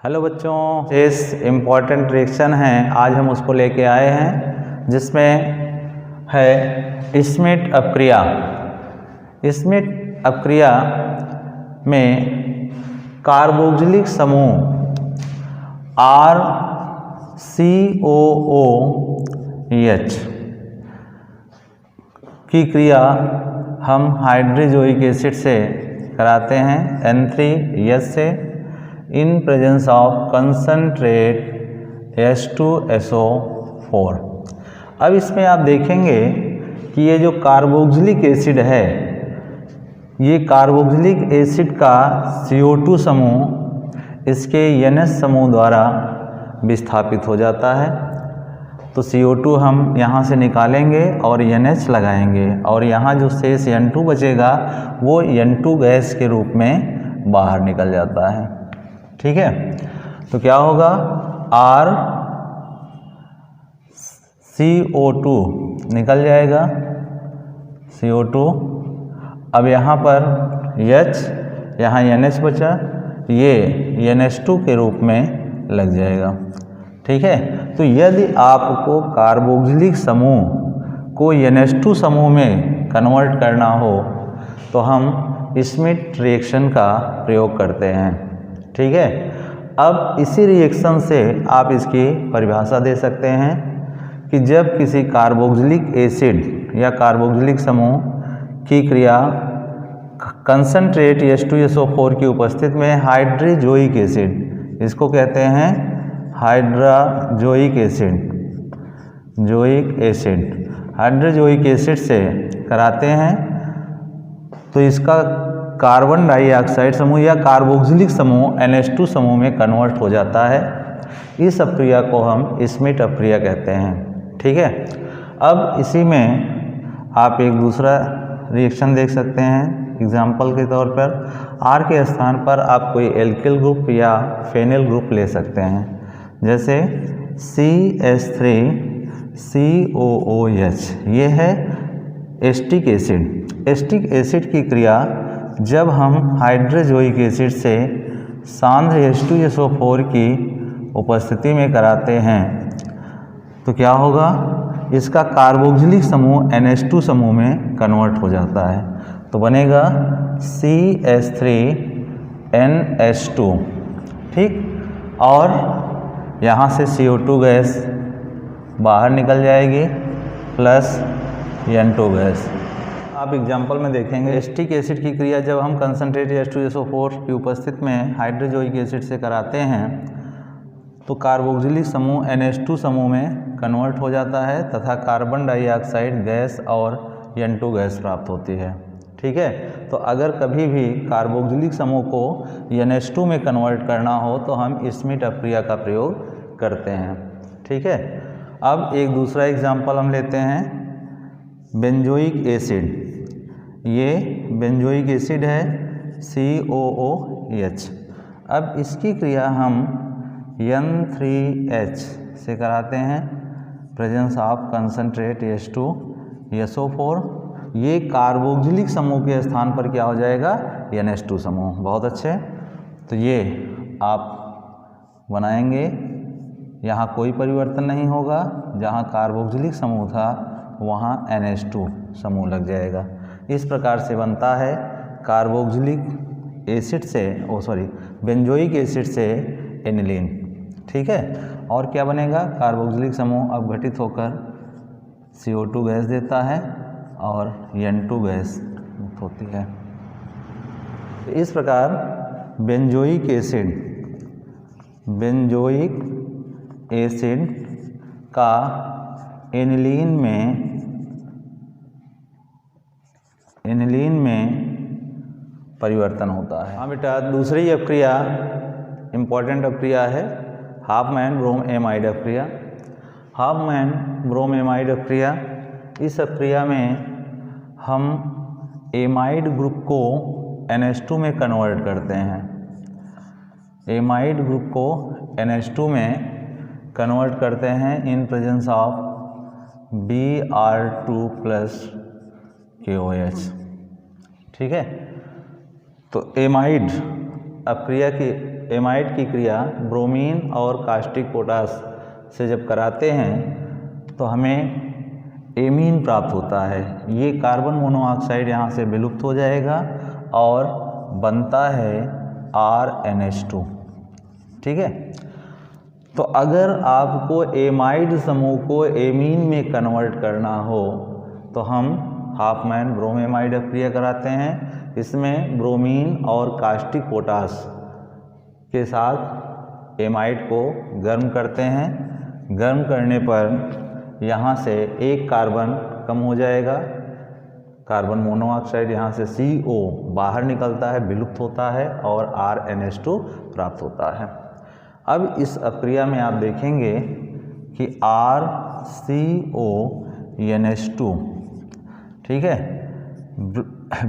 Hello बच्चों, इस important reaction है आज हम उसको लेके आए हैं जिसमें है स्मिट अपक्रिया। स्मिट अपक्रिया में कार्बोक्सिलिक समूह RCOOH की क्रिया हम हाइड्रोजोइक एसिड से कराते हैं N3H से in presence of concentrate H2SO4। अब इसमें आप देखेंगे कि ये जो कार्बोक्सिलिक एसिड है, ये कार्बोक्सिलिक एसिड का CO2 समूह इसके NH समूह द्वारा विस्थापित हो जाता है। तो CO2 हम यहाँ से निकालेंगे और NH लगाएंगे और यहाँ जो शेष N2 बचेगा वो N2 गैस के रूप में बाहर निकल जाता है। ठीक है, तो क्या होगा RCO2 निकल जाएगा CO2। अब यहाँ पर H, यहाँ NH बचा, ये NH2 के रूप में लग जाएगा। ठीक है, तो यदि आपको कार्बोक्सिलिक समूह को NH2 समूह में कन्वर्ट करना हो तो हम स्मिट रिएक्शन का प्रयोग करते हैं। ठीक है, अब इसी रिएक्शन से आप इसकी परिभाषा दे सकते हैं कि जब किसी कार्बोक्सिलिक एसिड या कार्बोक्सिलिक समूह की क्रिया कंसनट्रेट H2SO4 की उपस्थिति में हाइड्रोजोइक एसिड, इसको कहते हैं हाइड्रोजोइक एसिड से कराते हैं तो इसका कार्बन डाइऑक्साइड समूह या कार्बोक्सिलिक समूह NH2 समूह में कन्वर्ट हो जाता है। इस अपक्रिया को हम स्मिट अपक्रिया कहते हैं। ठीक है, अब इसी में आप एक दूसरा रिएक्शन देख सकते हैं। एग्जाम्पल के तौर पर R के स्थान पर आप कोई एल्किल ग्रुप या फेनिल ग्रुप ले सकते हैं, जैसे CH3COOH। ये है एस्टिक एसिड। एस्टिक एसिड की क्रिया जब हम हाइड्रोजोइक एसिड से सांद्र H2SO4 की उपस्थिति में कराते हैं तो क्या होगा, इसका कार्बोक्सिलिक समूह NH2 समूह में कन्वर्ट हो जाता है तो बनेगा CH3NH2। ठीक, और यहाँ से CO2 गैस बाहर निकल जाएगी प्लस N2 गैस। आप एग्जाम्पल में देखेंगे एस्टिक एसिड की क्रिया जब हम कंसनट्रेट H2SO4 की उपस्थिति में हाइड्रोजोइक एसिड से कराते हैं तो कार्बोक्सिलिक समूह NH2 समूह में कन्वर्ट हो जाता है तथा कार्बन डाइऑक्साइड गैस और N2 गैस प्राप्त होती है। ठीक है, तो अगर कभी भी कार्बोक्सिलिक समूह को NH2 में कन्वर्ट करना हो तो हम स्मिट अपक्रिया का प्रयोग करते हैं। ठीक है, अब एक दूसरा एग्जाम्पल हम लेते हैं बेंजोइक एसिड। ये बेंजोइक एसिड है COOH। अब इसकी क्रिया हम N3H से कराते हैं प्रेजेंस ऑफ कंसनट्रेट H2SO4। ये कार्बोक्सिलिक समूह के स्थान पर क्या हो जाएगा, NH2 समूह। बहुत अच्छे, तो ये आप बनाएंगे, यहाँ कोई परिवर्तन नहीं होगा, जहाँ कार्बोक्सिलिक समूह था वहाँ NH2 समूह लग जाएगा। इस प्रकार से बनता है कार्बोक्सिलिक एसिड से बेंजोइक एसिड से एनिलीन। ठीक है, और क्या बनेगा, कार्बोक्सिलिक समूह अब घटित होकर CO2 गैस देता है और N2 गैस होती है। इस प्रकार बेंजोइक एसिड का एनिलीन में परिवर्तन होता है। हाँ बेटा, दूसरी अपक्रिया इम्पॉर्टेंट अपक्रिया है हाफमैन ब्रोमएमाइड अपक्रिया। हाफमैन ब्रोमएमाइड अपक्रिया, इस अपक्रिया में हम एमाइड ग्रुप को NH2 में कन्वर्ट करते हैं। एमाइड ग्रुप को NH2 में कन्वर्ट करते हैं इन प्रेजेंस ऑफ Br2+KOH। ठीक है, तो एमाइड अपक्रिया की एमाइड की क्रिया ब्रोमीन और कास्टिक पोटास से जब कराते हैं तो हमें एमीन प्राप्त होता है। ये कार्बन मोनोऑक्साइड यहाँ से विलुप्त हो जाएगा और बनता है RNH2। ठीक है, तो अगर आपको एमाइड समूह को एमीन में कन्वर्ट करना हो तो हम हाफमैन ब्रोमेमाइड अपक्रिया कराते हैं। इसमें ब्रोमीन और कास्टिक पोटास के साथ एमाइड को गर्म करते हैं। गर्म करने पर यहाँ से एक कार्बन कम हो जाएगा, कार्बन मोनोऑक्साइड यहाँ से CO बाहर निकलता है, विलुप्त होता है और RNH2 प्राप्त होता है। अब इस अपक्रिया में आप देखेंगे कि RCONH2, ठीक है,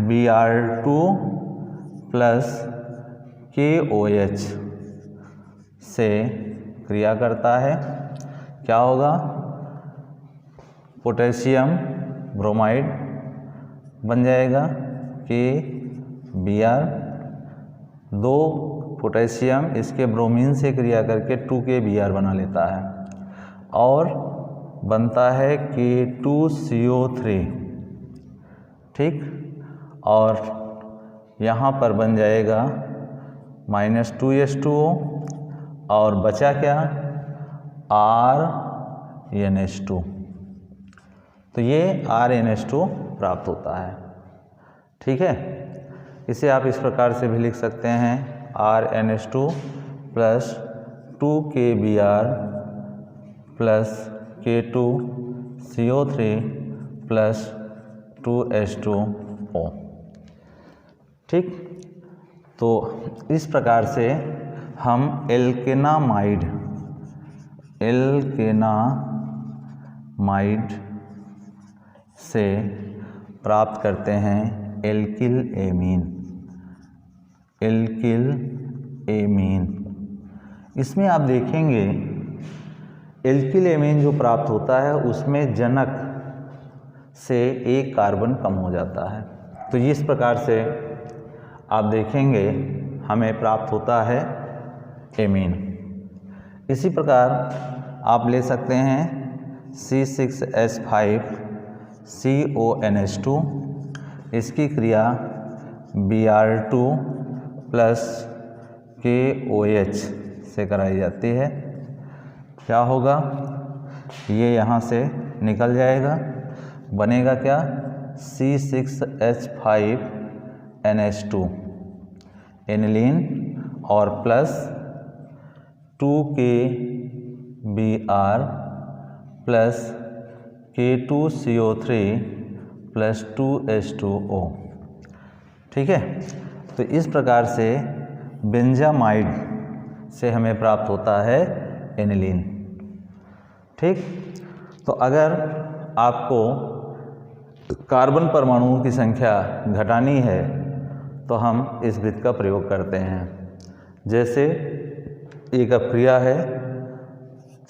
Br2 प्लस KOH से क्रिया करता है। क्या होगा? पोटेशियम ब्रोमाइड बन जाएगा KBr, 2 पोटेशियम इसके ब्रोमीन से क्रिया करके 2KBr बना लेता है और बनता है K2CO3। ठीक, और यहाँ पर बन जाएगा -2H2O और बचा क्या? RNH2। तो ये RNH2 प्राप्त होता है। ठीक है, इसे आप इस प्रकार से भी लिख सकते हैं RNH2 plus 2KBr plus K2CO3 plus 2H2O। ठीक, तो इस प्रकार से हम एल्केनामाइड से प्राप्त करते हैं एल्किल एमीन। इसमें आप देखेंगे एल्किल एमीन जो प्राप्त होता है उसमें जनक से एक कार्बन कम हो जाता है। तो इस प्रकार से आप देखेंगे हमें प्राप्त होता है एमीन। इसी प्रकार आप ले सकते हैं C6H5CONH2, इसकी क्रिया Br2 प्लस KOH से कराई जाती है। क्या होगा? ये यहाँ से निकल जाएगा, बनेगा क्या? C6H5NH2 एनिलीन और plus 2KBr plus K2CO3 plus 2H2O। ठीक है, तो इस प्रकार से बेंजामाइड से हमें प्राप्त होता है एनिलीन। ठीक, तो अगर आपको कार्बन परमाणुओं की संख्या घटानी है तो हम इस वृत्त का प्रयोग करते हैं। जैसे एक अपक्रिया है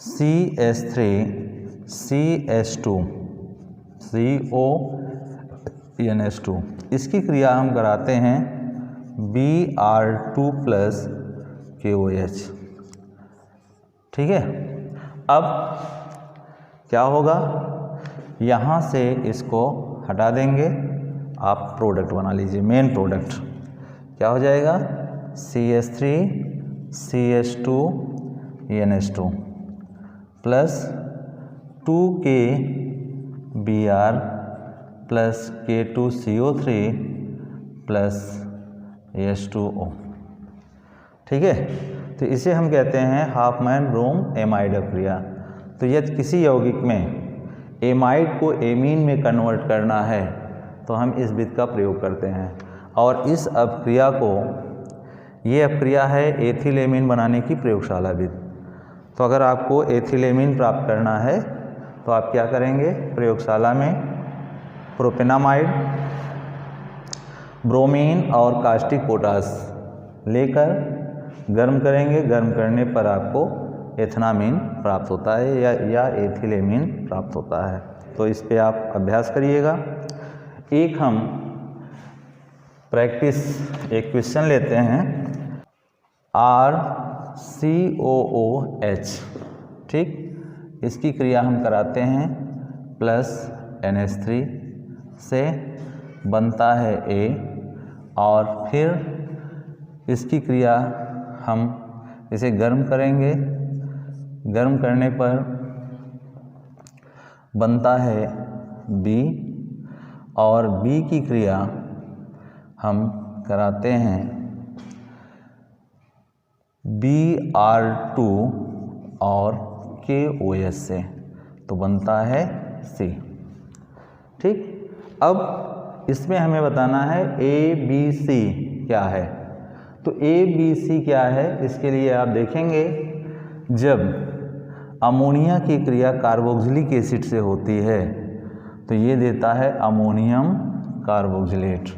CH3CH2 CONH2, इसकी क्रिया हम कराते हैं Br2 प्लस KOH। ठीक है, अब क्या होगा? यहाँ से इसको हटा देंगे, आप प्रोडक्ट बना लीजिए, मेन प्रोडक्ट क्या हो जाएगा? CH3CH2NH2 plus 2KBr plus K2CO3 plus H2O। ठीक है, तो इसे हम कहते हैं हाफमैन ब्रोम एमाइड अपक्रिया। तो यदि किसी यौगिक में एमाइड को एमीन में कन्वर्ट करना है तो हम इस विधि का प्रयोग करते हैं। और इस अपक्रिया को, ये अपक्रिया है एथिल एमीन बनाने की प्रयोगशाला विधि। तो अगर आपको एथिल एमीन प्राप्त करना है तो आप क्या करेंगे? प्रयोगशाला में प्रोपेनामाइड, ब्रोमीन और कास्टिक पोटास लेकर गर्म करेंगे। गर्म करने पर आपको एथनामीन प्राप्त होता है या एथिल एमीन प्राप्त होता है। तो इस पे आप अभ्यास करिएगा। एक हम प्रैक्टिस, एक क्वेश्चन लेते हैं। RCOOH, ठीक, इसकी क्रिया हम कराते हैं प्लस NH3 से, बनता है A, और फिर इसकी क्रिया हम इसे गर्म करेंगे, गर्म करने पर बनता है B, और B की क्रिया हम कराते हैं Br2 और KOH से, तो बनता है C, ठीक। अब इसमें हमें बताना है ABC क्या है। तो ABC क्या है, इसके लिए आप देखेंगे जब अमोनिया की क्रिया कार्बोक्सिलिक एसिड से होती है तो ये देता है अमोनियम कार्बोक्सिलेट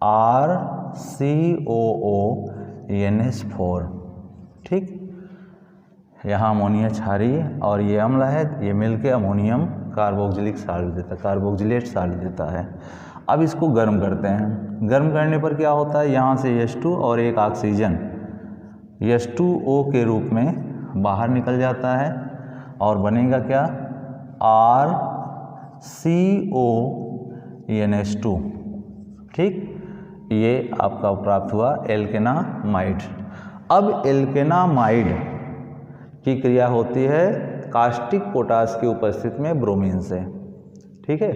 RCOONH4, ठीक। यहाँ अमोनिया क्षारीय और ये अम्ल है, ये मिलके अमोनियम कार्बोक्सिलिक साल्ट देता है, कार्बोक्सिलेट साल्ट देता है। अब इसको गर्म करते हैं, गर्म करने पर क्या होता है, यहाँ से H2 और एक ऑक्सीजन H2O के रूप में बाहर निकल जाता है और बनेगा क्या, RCONH2, ठीक। ये आपका प्राप्त हुआ एल्केनामाइड। अब एल्केनामाइड की क्रिया होती है कास्टिक पोटाश की उपस्थिति में ब्रोमीन से, ठीक है।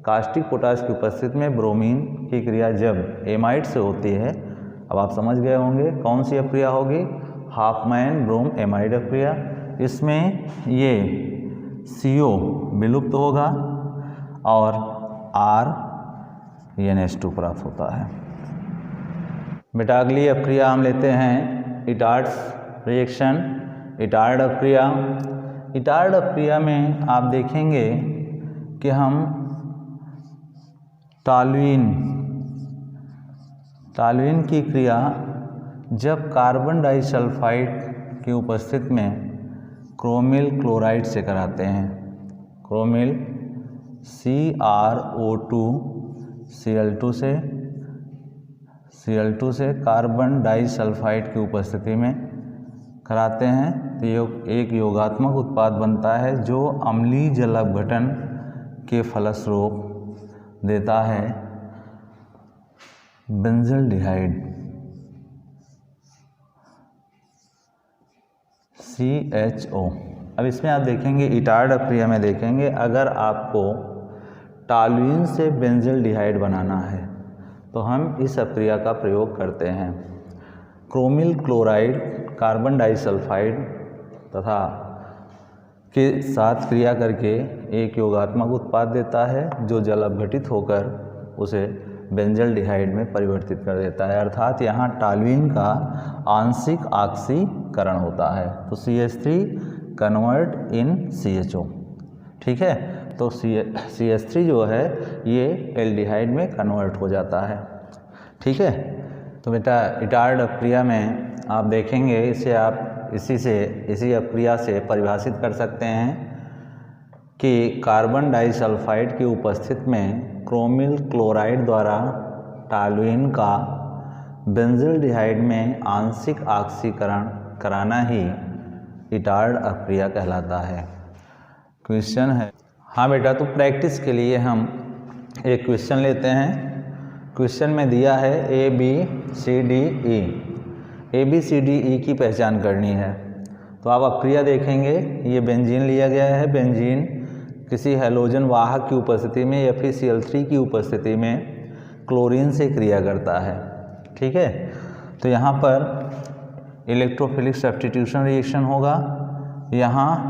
कास्टिक पोटाश की उपस्थिति में ब्रोमीन की क्रिया जब एमाइड से होती है, अब आप समझ गए होंगे कौन सी अक्रिया होगी, हाफमैन ब्रोम एमाइड अक्रिया। इसमें ये CO विलुप्त होगा और RNH2 प्राप्त होता है। बेटा अगली अक्रिया हम लेते हैं इटार्ड्स रिएक्शन, इटार्ड अक्रिया। इटार्ड अक्रिया में आप देखेंगे कि हम टॉल्यूइन की क्रिया जब कार्बन डाइसल्फाइड की उपस्थिति में क्रोमिल क्लोराइड से कराते हैं, क्रोमिल CrO2 Cl2 से कार्बन डाइसल्फाइड की उपस्थिति में कराते हैं, तो एक योगात्मक उत्पाद बनता है जो अम्लीय जल अपघटन के फलस्वरूप देता है बेंजल्डिहाइड CHO। अब इसमें आप देखेंगे इटार्ड अक्रिया में देखेंगे अगर आपको टॉल्यूइन से बेंजल्डिहाइड बनाना है तो हम इस अक्रिया का प्रयोग करते हैं। क्रोमिल क्लोराइड कार्बन डाइसल्फाइड तथा के साथ क्रिया करके एक योगात्मक उत्पाद देता है जो जल अपघटित होकर उसे बेंजल्डिहाइड में परिवर्तित कर देता है, अर्थात यहाँ टॉल्यूइन का आंशिक ऑक्सीकरण होता है। तो CH3 कन्वर्ट इन CHO, ठीक है। तो CH3 जो है ये एल्डिहाइड में कन्वर्ट हो जाता है, ठीक है। तो बेटा इटार्ड अक्रिया में आप देखेंगे इसे आप इसी अक्रिया से परिभाषित कर सकते हैं कि कार्बन डाइसल्फाइड की उपस्थिति में क्रोमिल क्लोराइड द्वारा टॉल्यूइन का बेंजल्डिहाइड में आंशिक ऑक्सीकरण कराना ही इटार्ड अक्रिया कहलाता है। क्वेश्चन है, हाँ बेटा, तो प्रैक्टिस के लिए हम एक क्वेश्चन लेते हैं। क्वेश्चन में दिया है ABCDE की पहचान करनी है। तो आप अक्रिया देखेंगे, ये बेंजीन लिया गया है। बेंजीन किसी हैलोजन वाहक की उपस्थिति में या फिर Cl3 की उपस्थिति में क्लोरीन से क्रिया करता है, ठीक है। तो यहाँ पर इलेक्ट्रोफिलिक सब्स्टिट्यूशन रिएक्शन होगा। यहाँ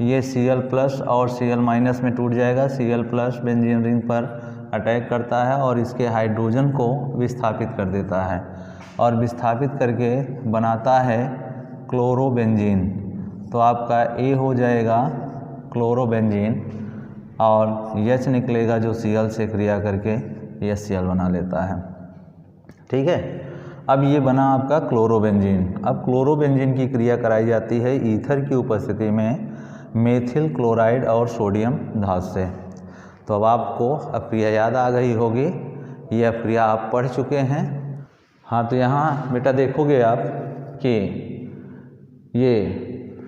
ये Cl+ और Cl- में टूट जाएगा। Cl+ बेंजीन रिंग पर अटैक करता है और इसके हाइड्रोजन को विस्थापित कर देता है और विस्थापित करके बनाता है क्लोरोबेंजीन। तो आपका A हो जाएगा क्लोरोबेंजीन और H निकलेगा जो Cl से क्रिया करके HCl बना लेता है, ठीक है। अब ये बना आपका क्लोरोबेंजीन। अब क्लोरोबेंजीन की क्रिया कराई जाती है ईथर की उपस्थिति में मेथिल क्लोराइड और सोडियम धातु से। तो अब आपको अक्रिया याद आ गई होगी, ये अक्रिया आप पढ़ चुके हैं। हाँ, तो यहाँ बेटा देखोगे आप कि ये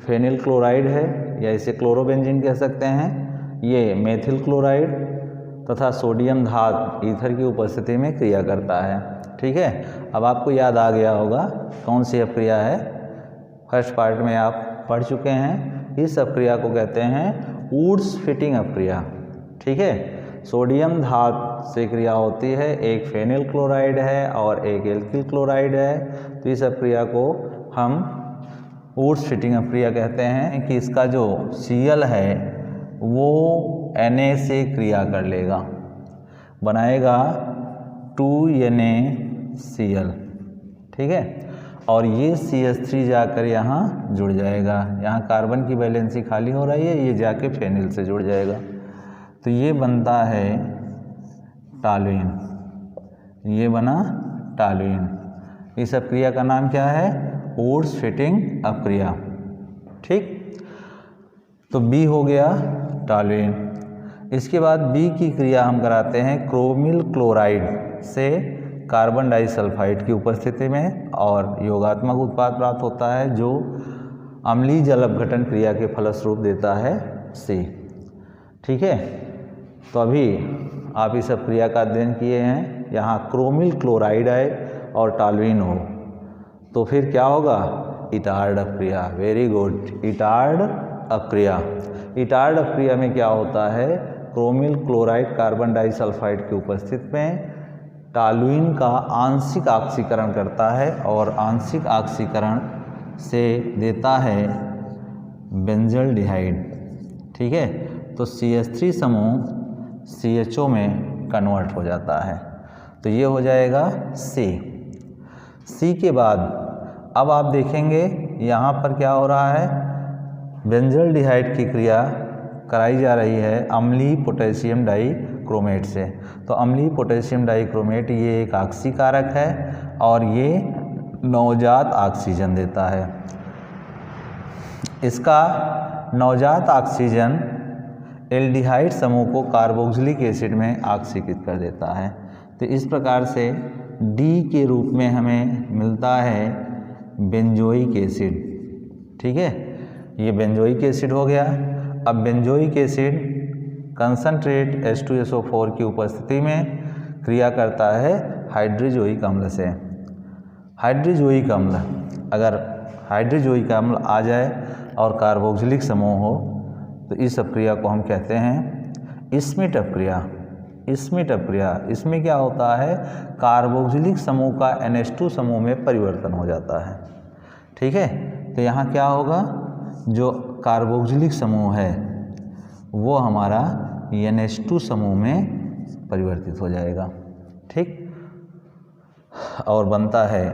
फेनिल क्लोराइड है या इसे क्लोरोबेंजीन कह सकते हैं, ये मेथिल क्लोराइड तथा सोडियम धात ईथर की उपस्थिति में क्रिया करता है। ठीक है, अब आपको याद आ गया होगा कौन सी अपक्रिया है, फर्स्ट पार्ट में आप पढ़ चुके हैं। इस अपक्रिया को कहते हैं वुड्स फिटिंग अपक्रिया। ठीक है, सोडियम धात से क्रिया होती है, एक फेनिल क्लोराइड है और एक एल्किल क्लोराइड है, तो इस अपक्रिया को हम वुड्स फिटिंग अपक्रिया कहते हैं कि इसका जो Cl है वो Na से क्रिया कर लेगा, बनाएगा 2NaCl। ठीक है, और ये CH3 जाकर यहाँ जुड़ जाएगा, यहाँ कार्बन की वैलेंसी खाली हो रही है, ये जाके फेनिल से जुड़ जाएगा, तो ये बनता है टॉल्यूइन, ये बना टॉल्यूइन। इस अपक्रिया का नाम क्या है, वुड्स फिटिंग अपक्रिया। ठीक, तो B हो गया टॉल्यूइन। इसके बाद B की क्रिया हम कराते हैं क्रोमिल क्लोराइड से कार्बन डाइसल्फाइड की उपस्थिति में, और योगात्मक उत्पाद प्राप्त होता है जो अम्लीय जल अपघटन क्रिया के फलस्वरूप देता है C। ठीक है, तो अभी आप इस अपक्रिया का अध्ययन किए हैं, यहाँ क्रोमिल क्लोराइड आए और टॉल्यूइन हो तो फिर क्या होगा, इटार्ड अपक्रिया। वेरी गुड, इटार्ड अपक्रिया। इटार्ड अपक्रिया में क्या होता है, क्रोमिल क्लोराइड कार्बन डाइसल्फाइड की उपस्थिति में टॉल्यूइन का आंशिक ऑक्सीकरण करता है और आंशिक ऑक्सीकरण से देता है बेंजल्डिहाइड। ठीक है, तो CH3 समूह CHO में कन्वर्ट हो जाता है, तो ये हो जाएगा C के बाद अब आप देखेंगे यहाँ पर क्या हो रहा है, बेंजल्डिहाइड की क्रिया कराई जा रही है अम्लीय पोटेशियम डाइक्रोमेट से। तो अम्लीय पोटेशियम डाइक्रोमेट ये एक ऑक्सीकारक है और ये नवजात ऑक्सीजन देता है। इसका नवजात ऑक्सीजन एल्डिहाइड समूह को कार्बोक्सिलिक एसिड में ऑक्सीकृत कर देता है। तो इस प्रकार से D के रूप में हमें मिलता है बेंजोइक एसिड। ठीक है, ये बेंजोइक एसिड हो गया। अब बेंजोइक एसिड कंसंट्रेट H2SO4 की उपस्थिति में क्रिया करता है हाइड्रोजोइक अम्ल से। हाइड्रोजोइक अम्ल, अगर हाइड्रोजोइक अम्ल आ जाए और कार्बोक्सिलिक समूह हो तो इस अपक्रिया को हम कहते हैं स्मिट अपक्रिया। स्मिट अपक्रिया, इसमें क्या होता है, कार्बोक्सिलिक समूह का NH2 समूह में परिवर्तन हो जाता है। ठीक है, तो यहाँ क्या होगा, जो कार्बोक्सिलिक समूह है वो हमारा NH2 समूह में परिवर्तित हो जाएगा। ठीक, और बनता है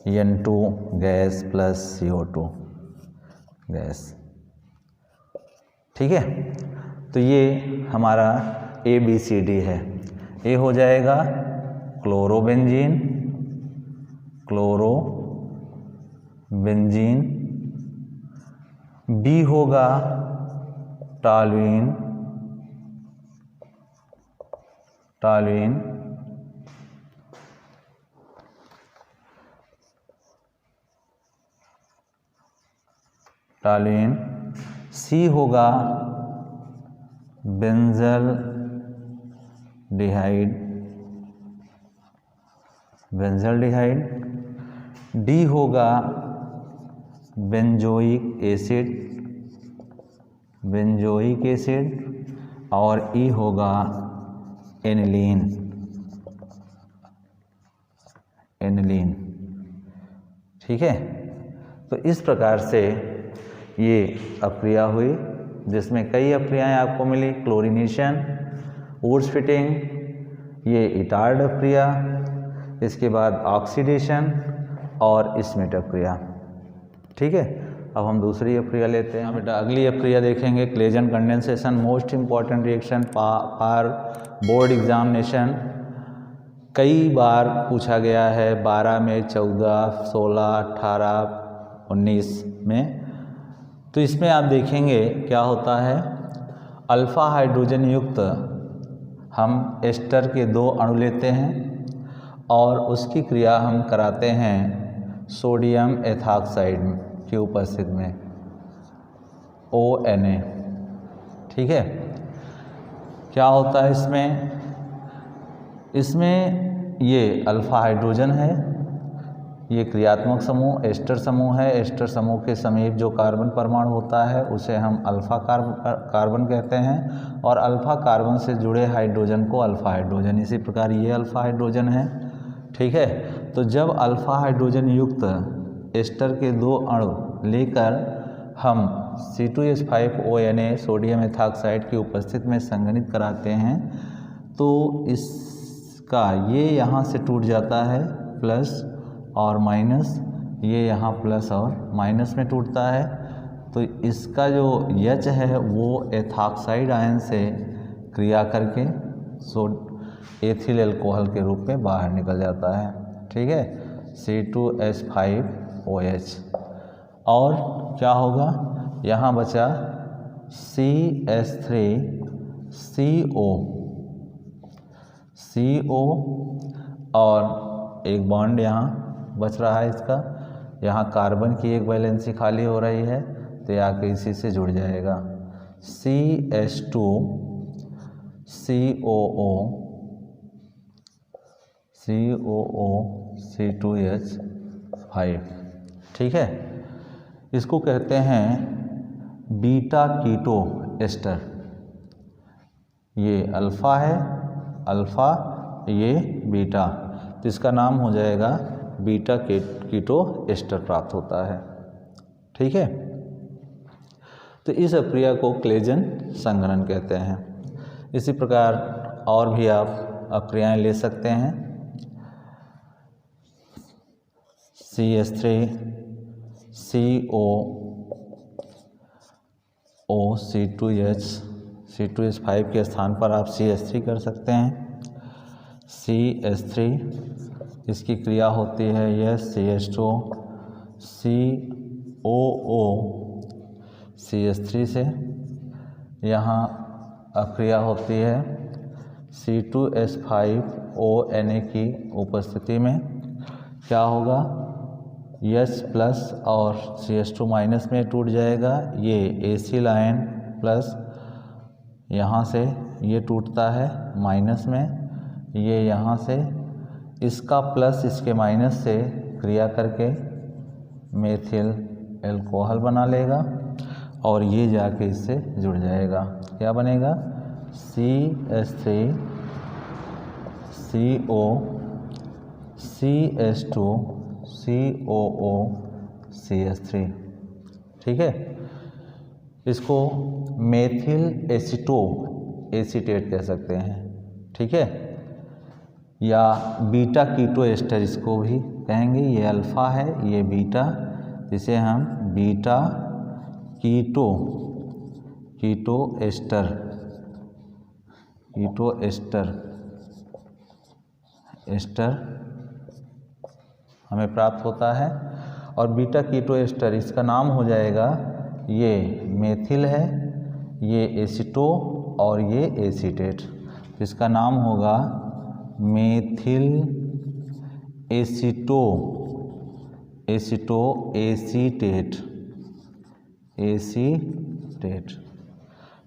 N2 gas plus CO2 gas. ठीक है, तो ये हमारा ABCD है। ए हो जाएगा क्लोरोबेंजीन, B होगा टॉल्यूइन, C होगा बेंजल्डिहाइड, D होगा बेंजोइक एसिड और E होगा एनिलीन। ठीक है, तो इस प्रकार से ये अपक्रिया हुई जिसमें कई अपक्रियाएं आपको मिली, क्लोरीनेशन, वुड्स फिटिंग, ये इटार्ड अपक्रिया, इसके बाद ऑक्सीडेशन और स्मिट अपक्रिया। ठीक है, अब हम दूसरी अपक्रिया लेते हैं। बेटा अगली अपक्रिया देखेंगे Claisen condensation, most important reaction for board examination. कई बार पूछा गया है 12 में, 14, 16, 18, 19 में। तो इसमें आप देखेंगे क्या होता है, अल्फा हाइड्रोजन युक्त हम एस्टर के 2 अणु लेते हैं और उसकी क्रिया हम कराते हैं सोडियम एथॉक्साइड की उपस्थिति में ONA। ठीक है, क्या होता है इसमें ये अल्फा हाइड्रोजन है, ये क्रियात्मक समूह एस्टर समूह है। एस्टर समूह के समीप जो कार्बन परमाणु होता है उसे हम अल्फा कार्बन कहते हैं, और अल्फा कार्बन से जुड़े हाइड्रोजन को अल्फा हाइड्रोजन। इसी प्रकार ये अल्फा हाइड्रोजन है। ठीक है, तो जब अल्फा हाइड्रोजन युक्त एस्टर के 2 अणु लेकर हम C2H5ONA सोडियम एथॉक्साइड की उपस्थिति में संघनित कराते हैं तो इसका ये यहाँ से टूट जाता है प्लस और माइनस, ये यहाँ प्लस और माइनस में टूटता है। तो इसका जो H है वो एथॉक्साइड आयन से क्रिया करके एथिल अल्कोहल के रूप में बाहर निकल जाता है। ठीक है, C2H5OH। और क्या होगा, यहाँ बचा CO और एक बॉन्ड यहाँ बच रहा है इसका। यहाँ कार्बन की एक वैलेंसी खाली हो रही है तो ये आके इसी से जुड़ जाएगा। C2H5। ठीक है, इसको कहते हैं बीटा कीटो एस्टर। ये अल्फ़ा है, अल्फ़ा ये बीटा, तो इसका नाम हो जाएगा बीटा कीटो एस्टर प्राप्त होता है। ठीक है, तो इस अक्रिया को क्लेजन संघनन कहते हैं। इसी प्रकार और भी आप अक्रियाएं ले सकते हैं। CH3 COO C2H5 के स्थान पर आप CH3 कर सकते हैं। CH3 इसकी क्रिया होती है यह CH2 COO CH3 से। यहाँ अक्रिया होती है C2H5ONA की उपस्थिति में। क्या होगा, H प्लस और CH2 माइनस में टूट जाएगा। ये एसिल आयन प्लस यहाँ से ये टूटता है माइनस में, ये यहाँ से इसका प्लस इसके माइनस से क्रिया करके मेथिल अल्कोहल बना लेगा और ये जाके इससे जुड़ जाएगा। क्या बनेगा, CH3 CO CH2 COO CH3। ठीक है, इसको मेथिल एसीटेट कह सकते हैं। ठीक है, या बीटा कीटो एस्टर इसको भी कहेंगे। ये अल्फ़ा है, ये बीटा, जिसे हम बीटा कीटो एस्टर हमें प्राप्त होता है। और बीटा कीटो एस्टर इसका नाम हो जाएगा, ये मेथिल है, ये एसीटो और ये एसीटेट, इसका नाम होगा मेथिल एसीटेट।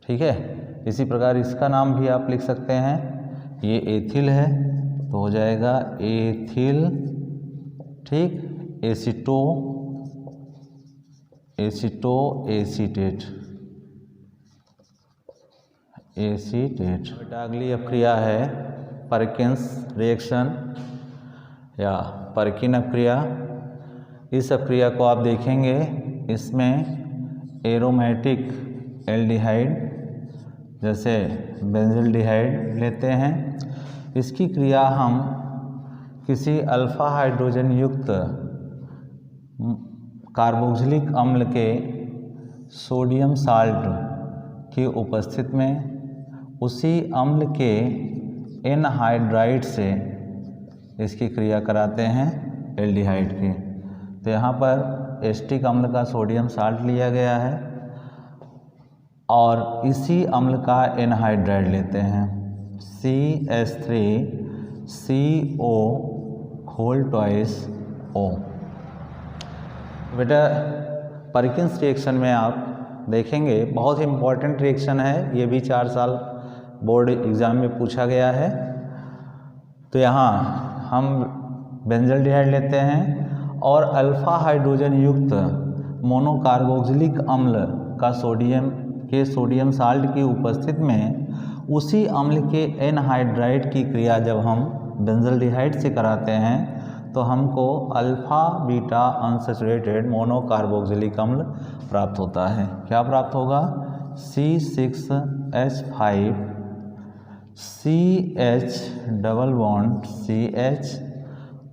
ठीक है, इसी प्रकार इसका नाम भी आप लिख सकते हैं। ये एथिल है तो हो जाएगा एथिल, ठीक, एसीटेट। अगली अक्रिया है परकिंस रिएक्शन या परकिन अक्रिया। इस अक्रिया को आप देखेंगे, इसमें एरोमेटिक एल्डिहाइड जैसे बेंजिल्डिहाइड लेते हैं। इसकी क्रिया हम किसी अल्फा हाइड्रोजन युक्त कार्बोक्सिलिक अम्ल के सोडियम साल्ट की उपस्थिति में उसी अम्ल के एनहाइड्राइड से इसकी क्रिया कराते हैं एल्डिहाइड की। तो यहाँ पर एस्टिक अम्ल का सोडियम साल्ट लिया गया है और इसी अम्ल का एनहाइड्राइड लेते हैं CH3CO होल ट्वाइस O। बेटा परकिंस रिएक्शन में आप देखेंगे बहुत ही इम्पॉर्टेंट रिएक्शन है, ये भी 4 साल बोर्ड एग्ज़ाम में पूछा गया है। तो यहाँ हम बेंजल्डिहाइड लेते हैं और अल्फा हाइड्रोजन युक्त मोनोकार्बोक्सिलिक अम्ल का सोडियम साल्ट की उपस्थिति में उसी अम्ल के एनहाइड्राइड की क्रिया जब हम बेंजल्डिहाइड से कराते हैं तो हमको अल्फा बीटा अनसैचुरेटेड मोनोकार्बोक्सिलिक अम्ल प्राप्त होता है। क्या प्राप्त होगा? C6H5 CH double bond CH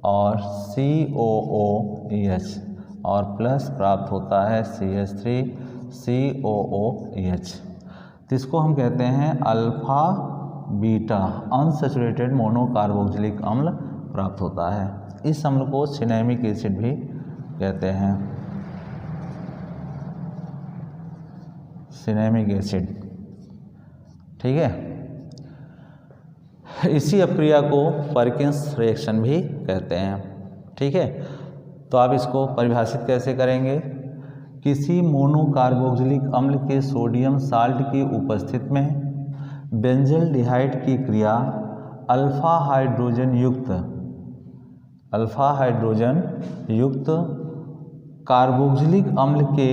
और COOEH और प्लस प्राप्त होता है CH3 COOEH। तो इसको हम कहते हैं अल्फा बीटा अनसैचुरेटेड मोनोकार्बोक्सिलिक अम्ल प्राप्त होता है। इस अम्ल को सिनेमिक एसिड भी कहते हैं, सिनेमिक एसिड। ठीक है, इसी अपक्रिया को परकिंस रिएक्शन भी कहते हैं। ठीक है, तो आप इसको परिभाषित कैसे करेंगे? किसी मोनोकार्बोक्सिलिक अम्ल के सोडियम साल्ट की उपस्थिति में बेंजल्डिहाइड की क्रिया अल्फा हाइड्रोजन युक्त कार्बोक्सिलिक अम्ल के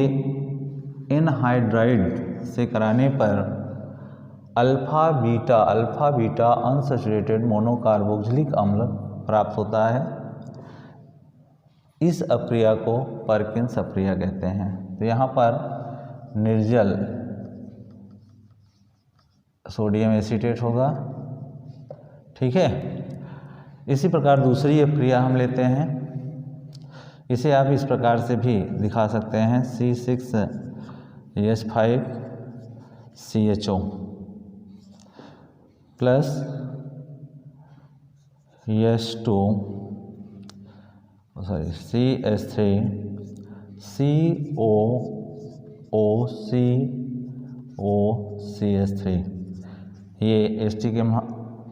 एनहाइड्राइड से कराने पर अल्फा बीटा अनसैचुरेटेड मोनोकार्बोक्सिलिक अम्ल प्राप्त होता है। इस अपक्रिया को परकिंस अपक्रिया कहते हैं। तो यहाँ पर निर्जल सोडियम एसीटेट होगा। ठीक है, इसी प्रकार दूसरी अपक्रिया हम लेते हैं, इसे आप इस प्रकार से भी दिखा सकते हैं C6H5 CHO plus CH3 COOCOCH3। ये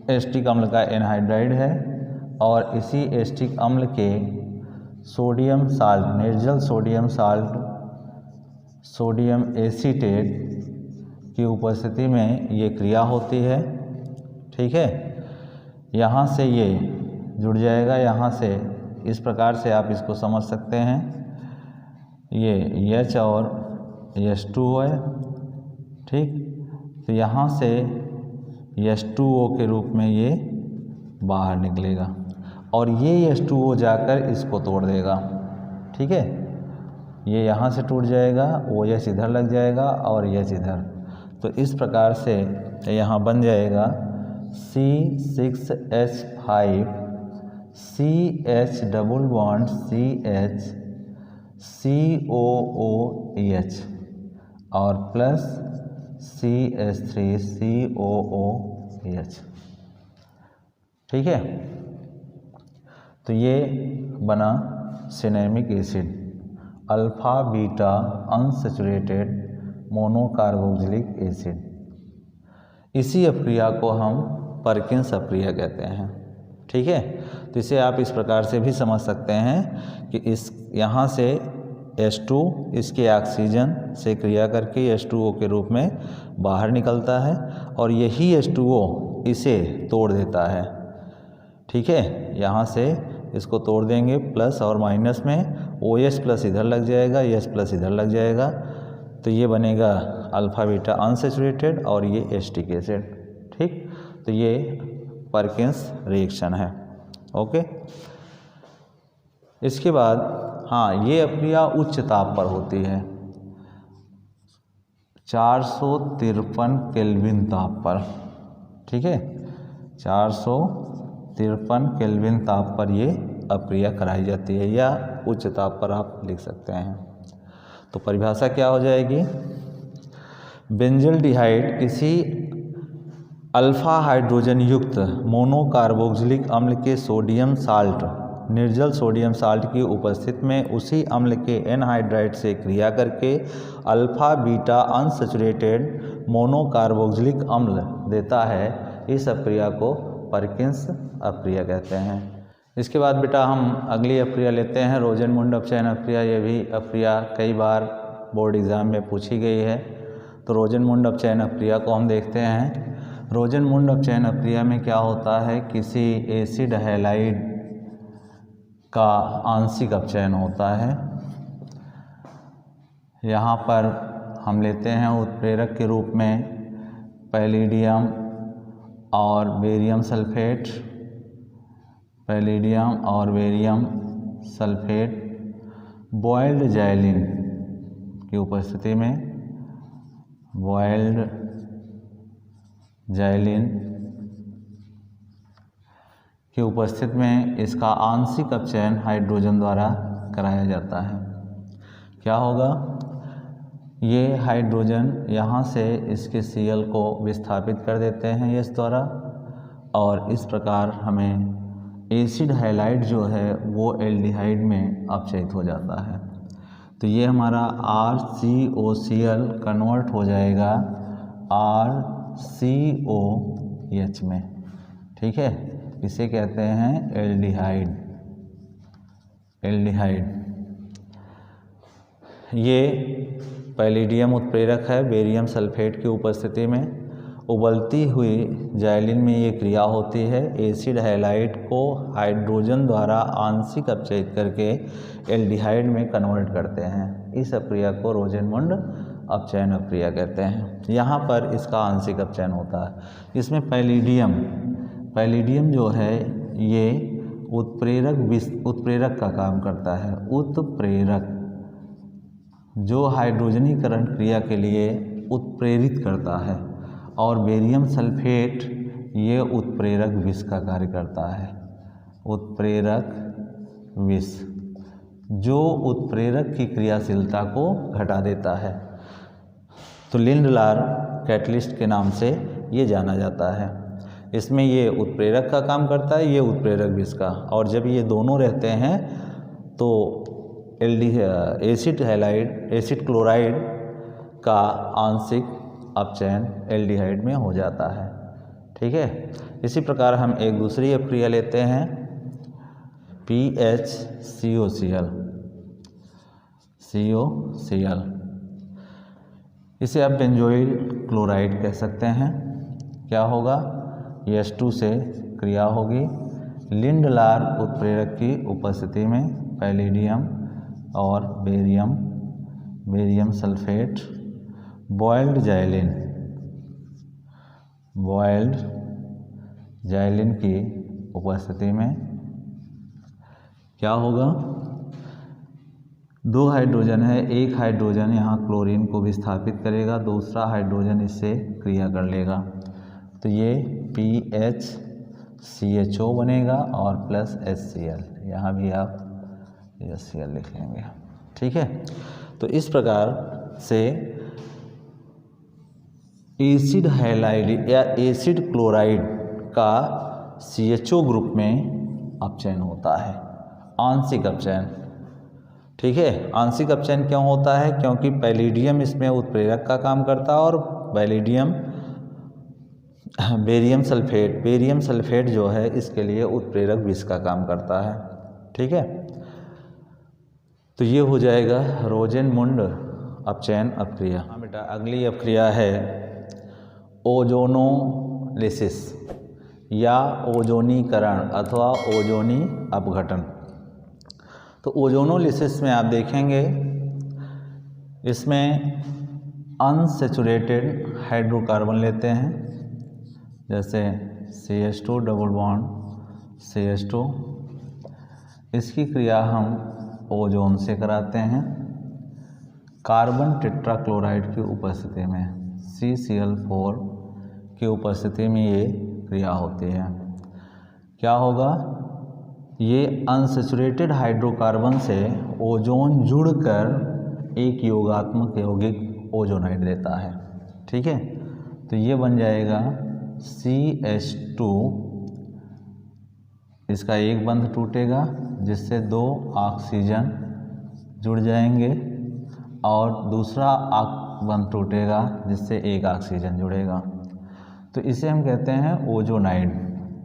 एस्टिक अम्ल का एनहाइड्राइड है और इसी एस्टिक अम्ल के सोडियम साल्ट, निर्जल सोडियम एसीटेट की उपस्थिति में ये क्रिया होती है। ठीक है, यहाँ से ये जुड़ जाएगा, यहाँ से इस प्रकार से आप इसको समझ सकते हैं, ये H और H2O है। ठीक, तो यहाँ से H2O के रूप में ये बाहर निकलेगा और ये H2O जाकर इसको तोड़ देगा। ठीक है, ये यहाँ से टूट जाएगा, OH इधर लग जाएगा और H इधर। तो इस प्रकार से यहाँ बन जाएगा C6H5 CH double bond CH COOEH और प्लस CH3 COOEH। ठीक है, तो ये बना cinnamic acid alpha beta unsaturated monocarboxylic acid. इसी अपक्रिया को हम परकिंस अपक्रिया कहते हैं। ठीक है, तो इसे आप इस प्रकार से भी समझ सकते हैं कि इस यहाँ से H2 इसके ऑक्सीजन से क्रिया करके H2O के रूप में बाहर निकलता है और यही H2O इसे तोड़ देता है। ठीक है, यहाँ से इसको तोड़ देंगे, प्लस और माइनस में OH प्लस इधर लग जाएगा, H प्लस इधर लग जाएगा, तो ये बनेगा अल्फा बीटा अनसैचुरेटेड और ये एस्टिक एसिड। ठीक, तो ये परकिंस रिएक्शन है। ओके, इसके बाद हाँ, ये अपक्रिया उच्च ताप पर होती है, 453 केल्विन ताप पर। ठीक है, 453 केल्विन ताप पर ये अपक्रिया कराई जाती है, या उच्च ताप पर आप लिख सकते हैं। तो परिभाषा क्या हो जाएगी? बेंजल्डिहाइड किसी अल्फा हाइड्रोजन युक्त मोनोकार्बोक्सिलिक अम्ल के सोडियम साल्ट, निर्जल सोडियम साल्ट की उपस्थिति में उसी अम्ल के एनहाइड्राइड से क्रिया करके अल्फा बीटा अनसैचुरेटेड मोनोकार्बोक्सिलिक अम्ल देता है। इस अपक्रिया को परकिंस अपक्रिया कहते हैं। इसके बाद बेटा हम अगली अपक्रिया लेते हैं रोजेनमुंड अपचयन अपक्रिया। ये भी अपक्रिया कई बार बोर्ड एग्ज़ाम में पूछी गई है। तो रोजेनमुंड अपचयन अपक्रिया को हम देखते हैं। रोजेनमुंड अपचयन अपक्रिया में क्या होता है, किसी एसिड हैलाइड का आंशिक अपचयन होता है। यहाँ पर हम लेते हैं उत्प्रेरक के रूप में पैलिडियम और बेरियम सल्फेट, पैलिडियम और बेरियम सल्फेट बॉइल्ड जाइलिन की उपस्थिति में, बॉइल्ड जाइलिन की उपस्थिति में इसका आंशिक अपचयन हाइड्रोजन द्वारा कराया जाता है। क्या होगा, ये हाइड्रोजन यहाँ से इसके Cl को विस्थापित कर देते हैं इस द्वारा, और इस प्रकार हमें एसिड हैलाइड जो है वो एल्डिहाइड में अपचयित हो जाता है। तो ये हमारा RCOCl कन्वर्ट हो जाएगा RCOH में, ठीक है। इसे कहते हैं एल्डिहाइड, एल्डिहाइड। ये पैलिडियम उत्प्रेरक है, बेरियम सल्फेट की उपस्थिति में उबलती हुई जाइलिन में ये क्रिया होती है। एसिड हैलाइड को हाइड्रोजन द्वारा आंशिक अपचयित करके एल्डिहाइड में कन्वर्ट करते हैं। इस अपक्रिया को रोजेनमुंड अपचयन अपक्रिया कहते हैं। यहाँ पर इसका आंशिक अपचयन होता है। इसमें पैलिडियम, पैलिडियम जो है ये उत्प्रेरक का काम करता है। उत्प्रेरक जो हाइड्रोजनीकरण क्रिया के लिए उत्प्रेरित करता है, और बेरियम सल्फेट ये उत्प्रेरक विष का कार्य करता है। उत्प्रेरक विष जो उत्प्रेरक की क्रियाशीलता को घटा देता है। तो लिंडलार कैटलिस्ट के नाम से ये जाना जाता है। इसमें ये उत्प्रेरक का काम करता है, ये उत्प्रेरक विष का, और जब ये दोनों रहते हैं तो एसिड हैलाइड, एसिड क्लोराइड का आंशिक अपचयन एल्डिहाइड में हो जाता है, ठीक है। इसी प्रकार हम एक दूसरी अपक्रिया लेते हैं PHCOCl, COCl। इसे आप बेंजोइल क्लोराइड कह सकते हैं। क्या होगा, H2 से क्रिया होगी लिंडलार उत्प्रेरक की उपस्थिति में पैलिडियम और barium sulphate boiled xylene, boiled xylene की उपस्थिति में क्या होगा, दो हाइड्रोजन है, एक हाइड्रोजन यहाँ क्लोरीन को विस्थापित करेगा, दूसरा हाइड्रोजन इससे क्रिया कर लेगा। तो ये PHCHO बनेगा और प्लस HCl, यहाँ भी आप HCl लिख लेंगे, ठीक है। तो इस प्रकार से एसिड हैलाइड या एसिड क्लोराइड का CHO ग्रुप में अपचयन होता है, आंशिक अपचयन, ठीक है। आंशिक अपचयन क्यों होता है, क्योंकि पैलिडियम इसमें उत्प्रेरक का काम करता है और पैलिडियम बेरियम सल्फेट जो है इसके लिए उत्प्रेरक विष का काम करता है, ठीक है। तो ये हो जाएगा रोजेनमुंड अपचयन अपक्रिया। हाँ बेटा, अगली अपक्रिया है ओजोनोलिसिस या ओजोनीकरण अथवा ओजोनी अपघटन। तो ओजोनोलिसिस में आप देखेंगे इसमें अनसैचुरेटेड हाइड्रोकार्बन लेते हैं, जैसे CH2 डबल बॉन्ड CH2, इसकी क्रिया हम ओजोन से कराते हैं। कार्बन टेट्राक्लोराइड की उपस्थिति में CCl4 की उपस्थिति में ये क्रिया होती है। क्या होगा, ये अनसैचुरेटेड हाइड्रोकार्बन से ओजोन जुड़कर एक योगात्मक यौगिक ओजोनाइड देता है, ठीक है। तो ये बन जाएगा CH2, इसका एक बंध टूटेगा जिससे दो ऑक्सीजन जुड़ जाएंगे और दूसरा बंध टूटेगा जिससे एक ऑक्सीजन जुड़ेगा। तो इसे हम कहते हैं ओजोनाइड।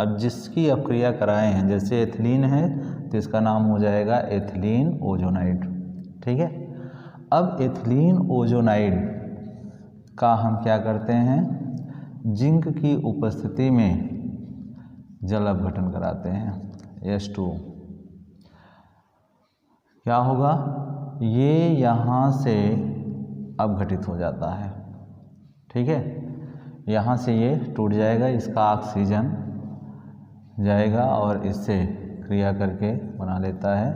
अब जिसकी अपक्रिया कराए हैं, जैसे एथिलीन है तो इसका नाम हो जाएगा एथिलीन ओजोनाइड। ठीक है, अब एथिलीन ओजोनाइड का हम क्या करते हैं, जिंक की उपस्थिति में जल अपघटन कराते हैं, H2। क्या होगा, ये यहाँ से अपघटित हो जाता है। ठीक है, यहाँ से ये टूट जाएगा, इसका ऑक्सीजन जाएगा और इससे क्रिया करके बना लेता है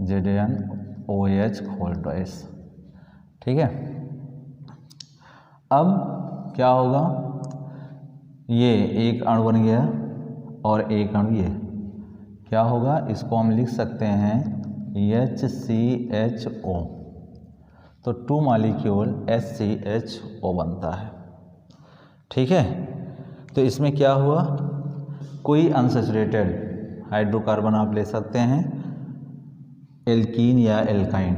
ZnOH खोल ट्वाइस। ठीक है, अब क्या होगा, ये एक अणु बन गया और एक अणु ये क्या होगा, इसको हम लिख सकते हैं HCHO, तो 2 मॉलिक्यूल HCHO बनता है। ठीक है, तो इसमें क्या हुआ, कोई अनसैचुरेटेड हाइड्रोकार्बन आप ले सकते हैं, एल्कीन या एल्काइन।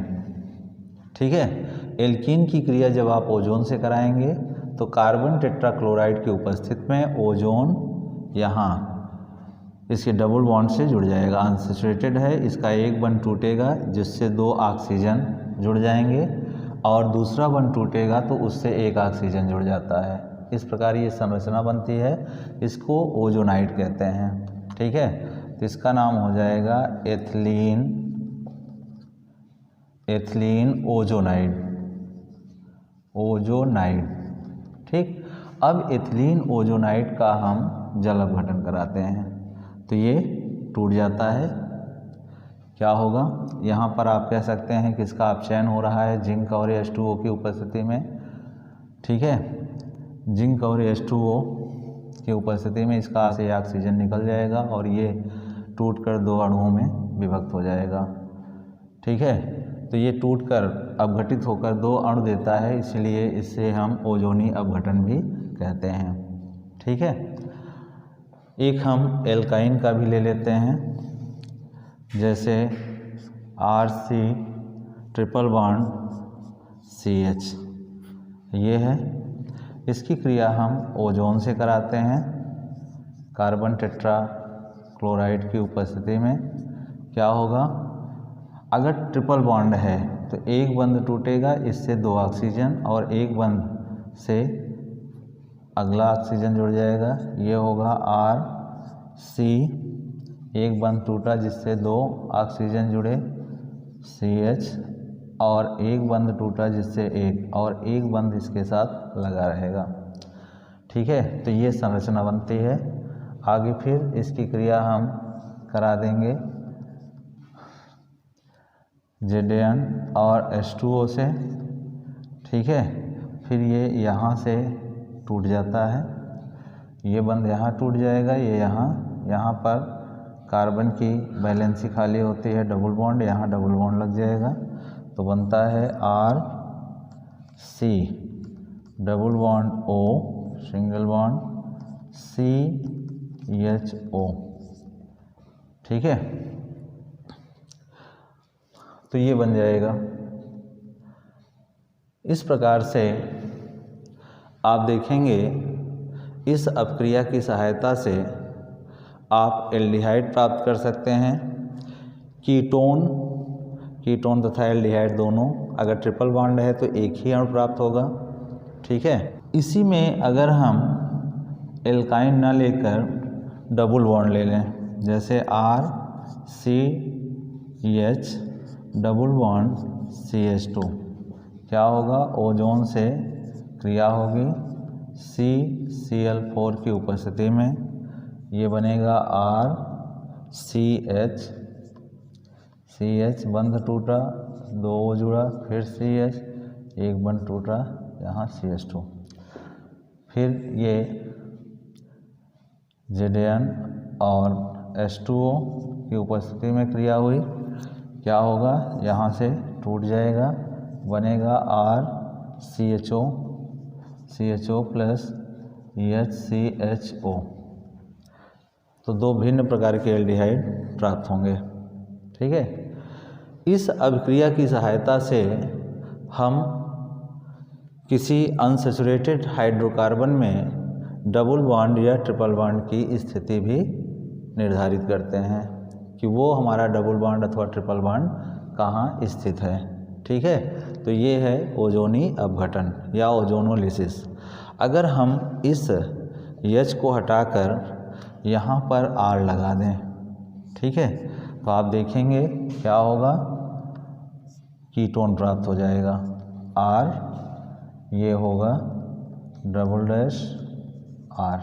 ठीक है, एल्कीन की क्रिया जब आप ओजोन से कराएंगे तो कार्बन टेट्राक्लोराइड की उपस्थिति में ओजोन यहाँ इसके डबल बॉन्ड से जुड़ जाएगा, अनसैचुरेटेड है, इसका एक बंध टूटेगा जिससे 2 ऑक्सीजन जुड़ जाएंगे और दूसरा बंध टूटेगा तो उससे 1 ऑक्सीजन जुड़ जाता है। इस प्रकार ये संरचना बनती है, इसको ओजोनाइड कहते हैं। ठीक है, तो इसका नाम हो जाएगा एथिलीन ओजोनाइड। ठीक, अब एथिलीन ओजोनाइड का हम जल अपघटन कराते हैं तो ये टूट जाता है। क्या होगा, यहाँ पर आप कह सकते हैं कि इसका अपचयन हो रहा है जिंक और H2O की उपस्थिति में। ठीक है, जिंक और H2O की उपस्थिति में इसका से ऑक्सीजन निकल जाएगा और ये टूटकर 2 अणुओं में विभक्त हो जाएगा। ठीक है, तो ये टूटकर अपघटित होकर 2 अणु देता है, इसलिए इससे हम ओजोनी अपघटन भी कहते हैं। ठीक है, एक हम एल्काइन का भी ले लेते हैं, जैसे RC ट्रिपल बॉन्ड CH ये है, इसकी क्रिया हम ओजोन से कराते हैं कार्बन टेट्रा क्लोराइड की उपस्थिति में। क्या होगा, अगर ट्रिपल बॉन्ड है तो एक बंध टूटेगा, इससे 2 ऑक्सीजन और एक बंध से अगला ऑक्सीजन जुड़ जाएगा, ये होगा RC, एक बंध टूटा जिससे 2 ऑक्सीजन जुड़े CH और एक बंध टूटा जिससे एक बंध इसके साथ लगा रहेगा। ठीक है, तो ये संरचना बनती है। आगे फिर इसकी क्रिया हम करा देंगे Zn और H2O से। ठीक है, फिर ये यहाँ से टूट जाता है, ये बंध यहाँ टूट जाएगा, ये यहाँ पर कार्बन की वैलेंसी खाली होती है, डबल बॉन्ड, यहाँ डबल बॉन्ड लग जाएगा तो बनता है RC double bond O single bond CHO। ठीक है, तो ये बन जाएगा। इस प्रकार से आप देखेंगे इस अपक्रिया की सहायता से आप एल्डिहाइड प्राप्त कर सकते हैं। कीटोन तथा एल्डिहाइड दोनों, अगर ट्रिपल बॉन्ड है तो एक ही अणु प्राप्त होगा। ठीक है, इसी में अगर हम एल्काइन ना लेकर डबल बॉन्ड ले लें, जैसे RCH डबल बॉन्ड CH2, क्या होगा, ओजोन से क्रिया होगी CCl4 की उपस्थिति में, ये बनेगा RCH बंध टूटा, 2 जुड़ा, फिर CH, एक बंध टूटा, यहाँ CH2, फिर ये Zn और H2O की उपस्थिति में क्रिया हुई, क्या होगा, यहाँ से टूट जाएगा, बनेगा RCHO प्लस HCHO, तो 2 भिन्न प्रकार के एल्डिहाइड प्राप्त होंगे। ठीक है, इस अभिक्रिया की सहायता से हम किसी अनसैचुरेटेड हाइड्रोकार्बन में डबल बॉन्ड या ट्रिपल बॉन्ड की स्थिति भी निर्धारित करते हैं कि वो हमारा डबल बॉन्ड अथवा ट्रिपल बॉन्ड कहाँ स्थित है। ठीक है, तो ये है ओजोनी अपघटन या ओजोनोलिसिस। अगर हम इस H को हटाकर यहाँ पर R लगा दें, ठीक है, तो आप देखेंगे क्या होगा, कीटोन प्राप्त हो जाएगा। R ये होगा डबल डैश R,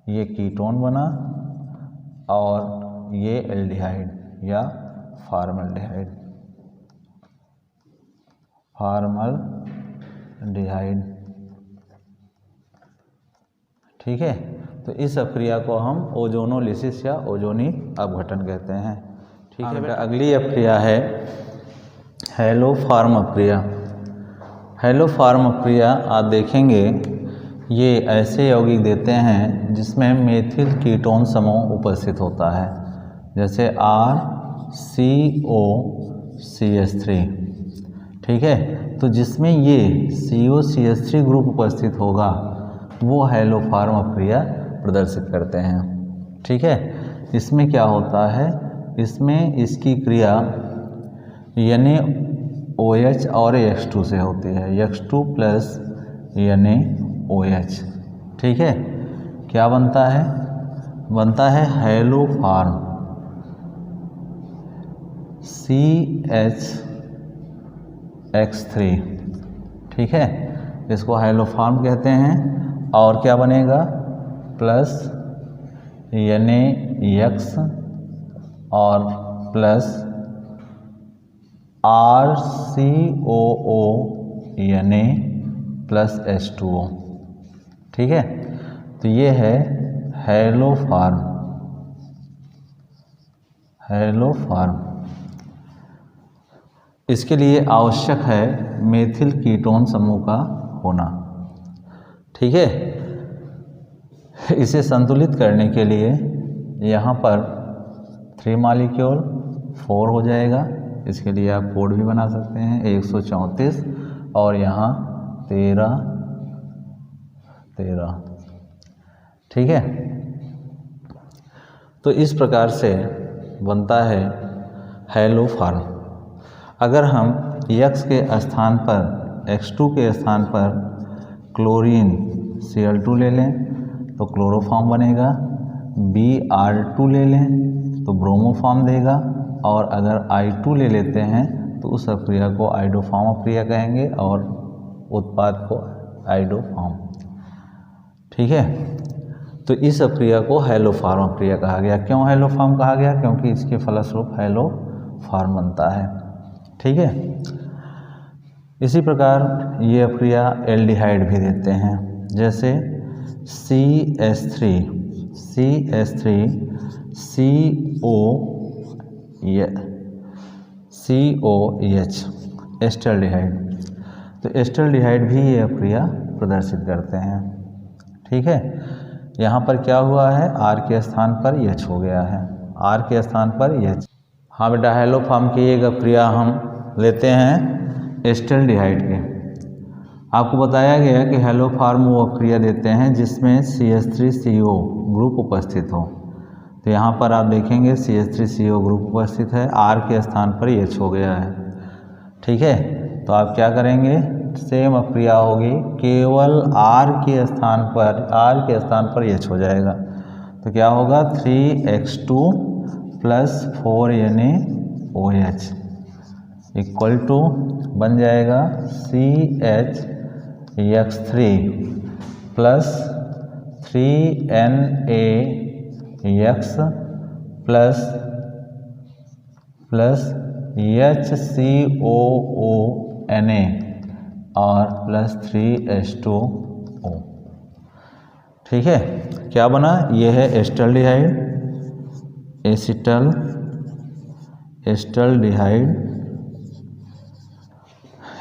ये कीटोन बना और ये एल्डिहाइड या फॉर्मल्डिहाइड, फॉर्मल्डिहाइड। ठीक है, तो इस अभिक्रिया को हम ओजोनोलिसिस या ओजोनी अपघटन कहते हैं। ठीक है बेटा, अगली अभिक्रिया है हैलोफॉर्म अभिक्रिया। हैलोफॉर्म अभिक्रिया आप देखेंगे ये ऐसे यौगिक देते हैं जिसमें मेथिल कीटोन समूह उपस्थित होता है, जैसे RCOCH3। ठीक है, तो जिसमें ये COCH3 ग्रुप उपस्थित होगा वो हैलोफॉर्म अभिक्रिया प्रदर्शित करते हैं। ठीक है, इसमें क्या होता है, इसमें इसकी क्रिया NaOH और X2 से होती है, X2 प्लस NaOH। ठीक है, क्या बनता है, बनता है हैलोफॉर्म CHX3। ठीक है, इसको हैलोफॉर्म कहते हैं। और क्या बनेगा, प्लस NaX और प्लस RCOO प्लस H2O। ठीक है, तो ये है हैलोफॉर्म। हैलोफॉर्म इसके लिए आवश्यक है मेथिल कीटोन समूह का होना। ठीक है, इसे संतुलित करने के लिए यहाँ पर 3 मॉलिक्यूल 4 हो जाएगा। इसके लिए आप कोड भी बना सकते हैं 134 और यहाँ 13। ठीक है, तो इस प्रकार से बनता है हैलोफॉर्म। अगर हम X के स्थान पर X2 के स्थान पर क्लोरीन Cl2 ले लें तो क्लोरोफॉर्म बनेगा, Br2 ले लें तो ब्रोमोफॉर्म देगा, और अगर I2 ले लेते हैं तो उस अभिक्रिया को आइडोफॉर्म अभिक्रिया कहेंगे और उत्पाद को आइडोफॉर्म। ठीक है, तो इस अभिक्रिया को हैलोफॉर्म अभिक्रिया कहा गया। क्यों हैलोफॉर्म कहा गया, क्योंकि इसके फलस्वरूप हैलोफॉर्म बनता है। ठीक है, इसी प्रकार ये अभिक्रिया एल्डिहाइड भी देते हैं, जैसे CH3 COOH एस्टल्डिहाइड। तो एस्टल्डिहाइड भी ये अभिक्रिया प्रदर्शित करते हैं। ठीक है, यहाँ पर क्या हुआ है, R के स्थान पर H हो गया है, R के स्थान पर H। हाँ बेटा, हैलोफॉर्म की एक अभिक्रिया हम लेते हैं एस्टल्डिहाइड के। आपको बताया गया कि हैलोफॉर्म वो अभिक्रिया देते हैं जिसमें CH3CO ग्रुप उपस्थित हो। तो यहाँ पर आप देखेंगे CH3CO ग्रुप उपस्थित है, R के स्थान पर H हो गया है। ठीक है, तो आप क्या करेंगे, सेम अभिक्रिया होगी, केवल R के स्थान पर H हो जाएगा। तो क्या होगा, 3X2 plus 4NaOH equal to बन जाएगा CHX3 plus 3NaX plus HCOONA और प्लस 3H2O। ठीक है, क्या बना, ये है एस्टल्डिहाइड, एस्टल्डिहाइड।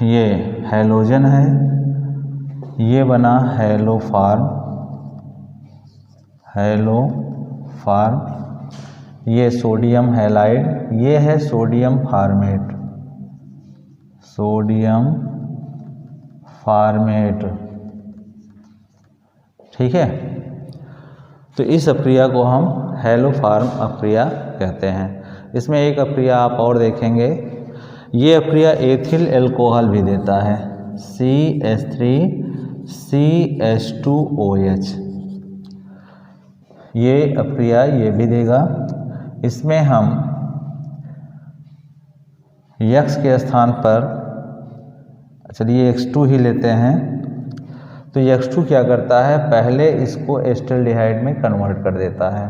ये हैलोजन है, ये बना हैलोफॉर्म। ये सोडियम हैलाइड, ये है सोडियम फॉर्मेट। ठीक है, तो इस अप्रिया को हम हैलोफॉर्म अप्रिया कहते हैं। इसमें एक अप्रिया आप और देखेंगे, ये अप्रिया एथिल एल्कोहल भी देता है, CH3CH2OH, ये अप्रिया ये भी देगा। इसमें हम यक्स के स्थान पर चलिए X2 ही लेते हैं। तो X2 क्या करता है, पहले इसको एस्टल्डिहाइड में कन्वर्ट कर देता है,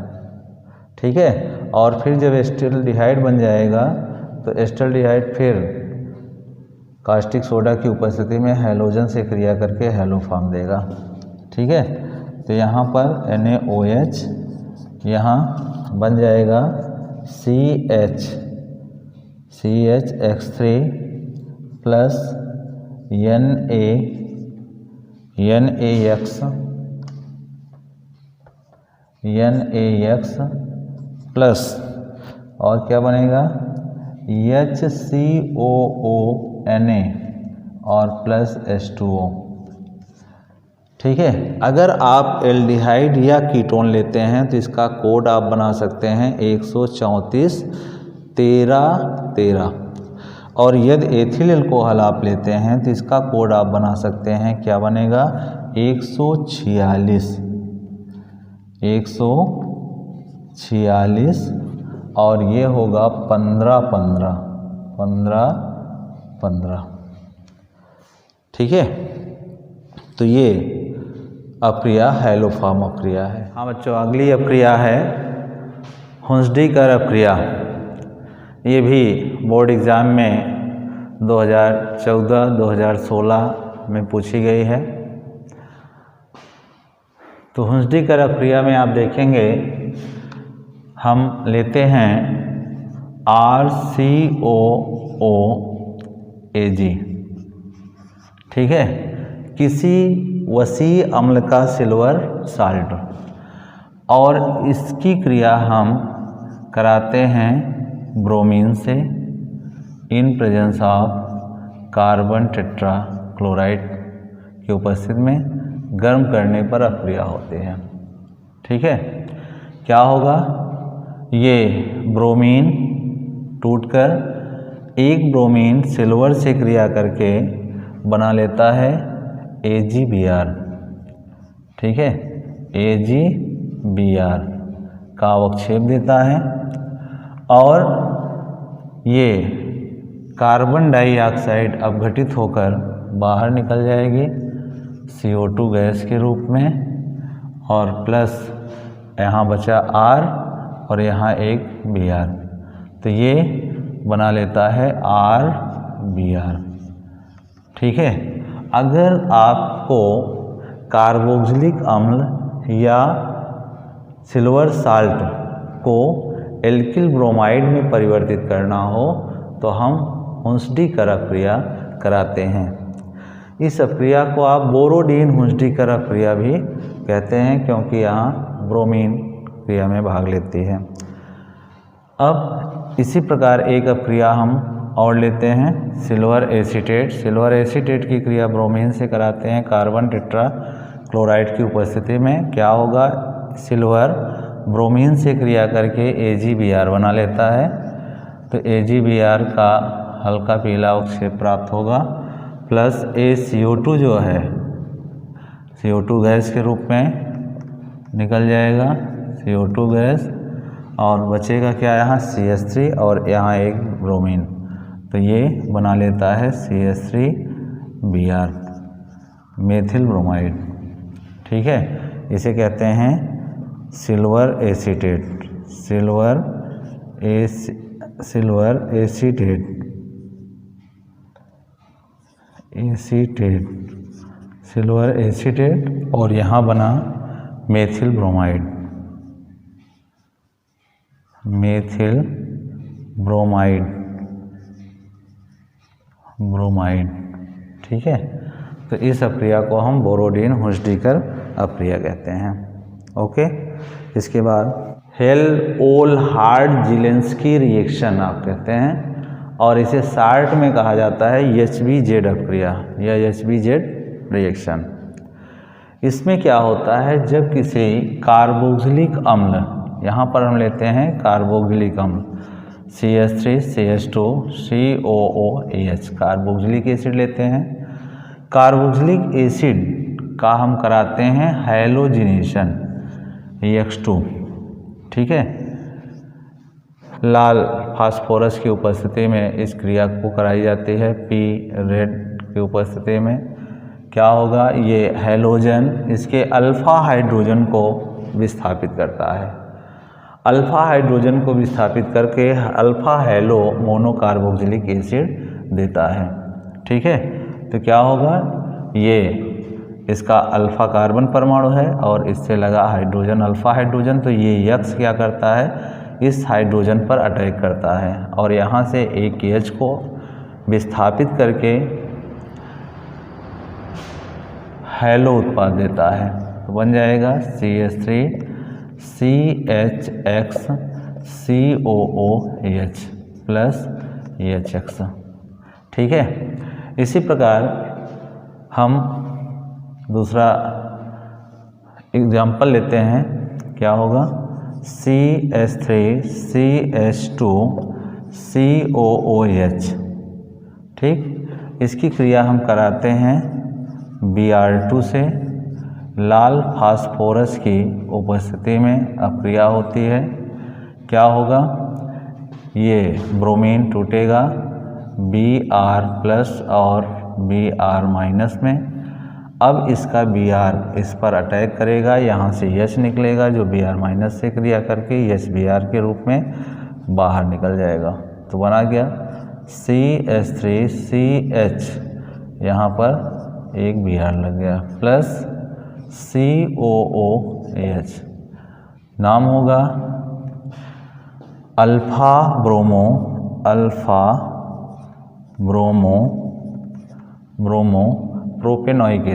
ठीक है। और फिर जब एस्टल्डिहाइड बन जाएगा तो एस्टल्डिहाइड फिर कास्टिक सोडा की उपस्थिति में हैलोजन से क्रिया करके हैलोफॉर्म देगा, ठीक है। तो यहाँ पर NaOH यहाँ बन जाएगा CHX3 प्लस NaX प्लस और क्या बनेगा HCOONA और प्लस H2O, ठीक है। अगर आप एल्डिहाइड या कीटोन लेते हैं तो इसका कोड आप बना सकते हैं 134-13-13, और यदि एथिल एल्कोहल आप लेते हैं तो इसका कोड आप बना सकते हैं, क्या बनेगा 146 और ये होगा 15-15, ठीक है। तो ये अप्रिया हैलोफॉर्म अप्रिया है। हाँ बच्चों, अगली अप्रिया है हुंसडीकर अप्रिया। ये भी बोर्ड एग्ज़ाम में 2014-2016 में पूछी गई है। तो हुंसडीकर अप्रिया में आप देखेंगे हम लेते हैं RCOOAG, ठीक है, किसी वसी अम्ल का सिल्वर साल्ट, और इसकी क्रिया हम कराते हैं ब्रोमीन से in presence of carbon tetra chloride की उपस्थिति में गर्म करने पर अप्रिया होते हैं, ठीक है। क्या होगा, ये ब्रोमीन टूटकर एक ब्रोमीन सिल्वर से क्रिया करके बना लेता है AgBr, ठीक है, AgBr का अवक्षेप देता है, और ये कार्बन डाइऑक्साइड अपघटित होकर बाहर निकल जाएगी CO2 गैस के रूप में, और प्लस यहाँ बचा R और यहाँ एक Br, तो ये बना लेता है RBr, ठीक है। अगर आपको कार्बोक्सिलिक अम्ल या सिल्वर साल्ट को एल्किल ब्रोमाइड में परिवर्तित करना हो तो हम हुंसडीकर अप्रिया कराते हैं। इस अप्रिया को आप बोरोडीन हुंसडीकर अप्रिया भी कहते हैं, क्योंकि यहाँ ब्रोमीन क्रिया में भाग लेती है। अब इसी प्रकार एक अप्रिया हम और लेते हैं सिल्वर एसीटेट। सिल्वर एसीटेट की क्रिया ब्रोमीन से कराते हैं कार्बन टेट्रा क्लोराइड की उपस्थिति में। क्या होगा, सिल्वर ब्रोमीन से क्रिया करके AgBr बना लेता है, तो AgBr का हल्का पीला अवक्षेप प्राप्त होगा, प्लस ACO2 जो है CO2 गैस के रूप में निकल जाएगा, CO2 गैस, और बचेगा क्या यहाँ CH3 और यहाँ एक ब्रोमीन, तो ये बना लेता है CH3Br मेथिल ब्रोमाइड, ठीक है। इसे कहते हैं silver acetate, silver acetate silver acetate, और यहाँ बना मेथिल ब्रोमाइड, मेथिल ब्रोमाइड, ठीक है। तो इस अप्रिया को हम बोरोडीन हुंसडीकर अप्रिया कहते हैं, ओके। इसके बाद हेल-ओल-हार्ड-ज़िलेंस्की रिएक्शन आप कहते हैं, और इसे शार्ट में कहा जाता है HBZ अप्रिया या HBZ रिएक्शन। इसमें क्या होता है, जब किसी कार्बोक्सिलिक अम्ल, यहाँ पर हम लेते हैं कार्बोक्सिलिक अम्ल CH3CH2 COOH, कार्बोक्सिलिक एसिड लेते हैं। कार्बोक्सिलिक एसिड का हम कराते हैं हैलोजिनेशन X2, ठीक है। लाल फास्फोरस की उपस्थिति में इस क्रिया को कराई जाती है। P रेड की उपस्थिति में क्या होगा, ये हैलोजन इसके अल्फा हाइड्रोजन को विस्थापित करता है। अल्फा हाइड्रोजन को विस्थापित करके अल्फा हैलो मोनोकार्बोक्सिलिक एसिड देता है, ठीक है। तो क्या होगा, ये इसका अल्फा कार्बन परमाणु है और इससे लगा हाइड्रोजन अल्फा हाइड्रोजन, तो ये यक्स क्या करता है, इस हाइड्रोजन पर अटैक करता है और यहाँ से एक KH को विस्थापित करके हैलो उत्पाद देता है। तो बन जाएगा CH3 CHX COOH plus HX, ठीक है। इसी प्रकार हम दूसरा एग्जाम्पल लेते हैं, क्या होगा, CH3 CH2 COOH, ठीक। इसकी क्रिया हम कराते हैं Br2 से। लाल फास्फोरस की उपस्थिति में अपक्रिया होती है। क्या होगा, ये ब्रोमीन टूटेगा Br प्लस और Br माइनस में। अब इसका Br इस पर अटैक करेगा, यहाँ से H निकलेगा जो Br माइनस से क्रिया करके HBr के रूप में बाहर निकल जाएगा। तो बना गया CH3CH, यहाँ पर एक Br लग गया, प्लस COOH, नाम होगा अल्फा ब्रोमो प्रोपेनोइक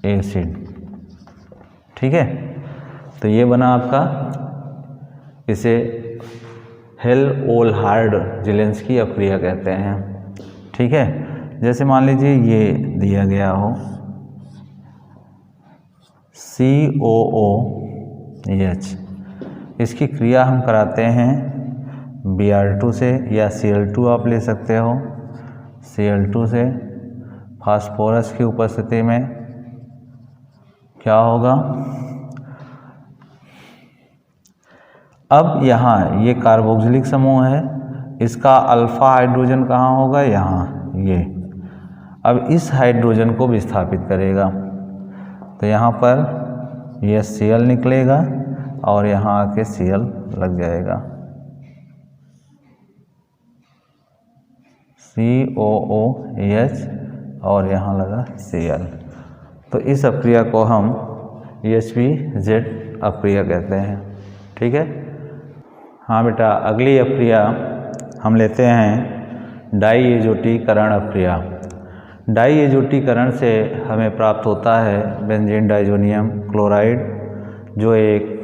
एसिड, ठीक है। तो ये बना आपका, इसे हेल्होल्ट्ज़-ज़िलेंस्की अपक्रिया कहते हैं, ठीक है। जैसे मान लीजिए ये दिया गया हो COOH, इसकी क्रिया हम कराते हैं Br2 से, या Cl2 आप ले सकते हो, Cl2 से फास्फोरस की उपस्थिति में क्या होगा, अब यहाँ ये कार्बोक्सिलिक समूह है, इसका अल्फा हाइड्रोजन कहाँ होगा, यहाँ ये। अब इस हाइड्रोजन को विस्थापित करेगा, तो यहाँ पर यह Cl निकलेगा और यहाँ आके Cl लग जाएगा, COOH और यहाँ लगा Cl। तो इस अपक्रिया को हम HBZ अपक्रिया कहते हैं, ठीक है। हाँ बेटा, अगली अपक्रिया हम लेते हैं डाईएज़ोटीकरण अपक्रिया। डाईएज़ोटीकरण से हमें प्राप्त होता है बेंजीन डाइजोनियम क्लोराइड, जो एक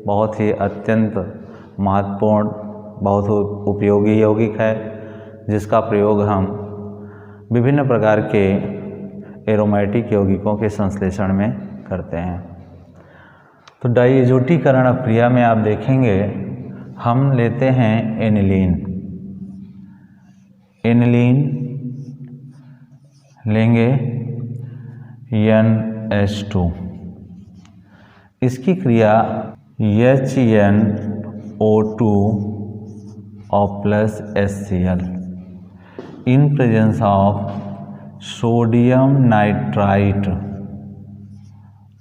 बहुत ही अत्यंत महत्वपूर्ण, बहुत उपयोगी यौगिक है, जिसका प्रयोग हम विभिन्न प्रकार के एरोमेटिक यौगिकों के संश्लेषण में करते हैं। तो डाईएज़ोटीकरण अपक्रिया में आप देखेंगे हम लेते हैं एनिलीन लेंगे NH2, इसकी क्रिया HNO2 और plus HCl in presence of sodium nitrite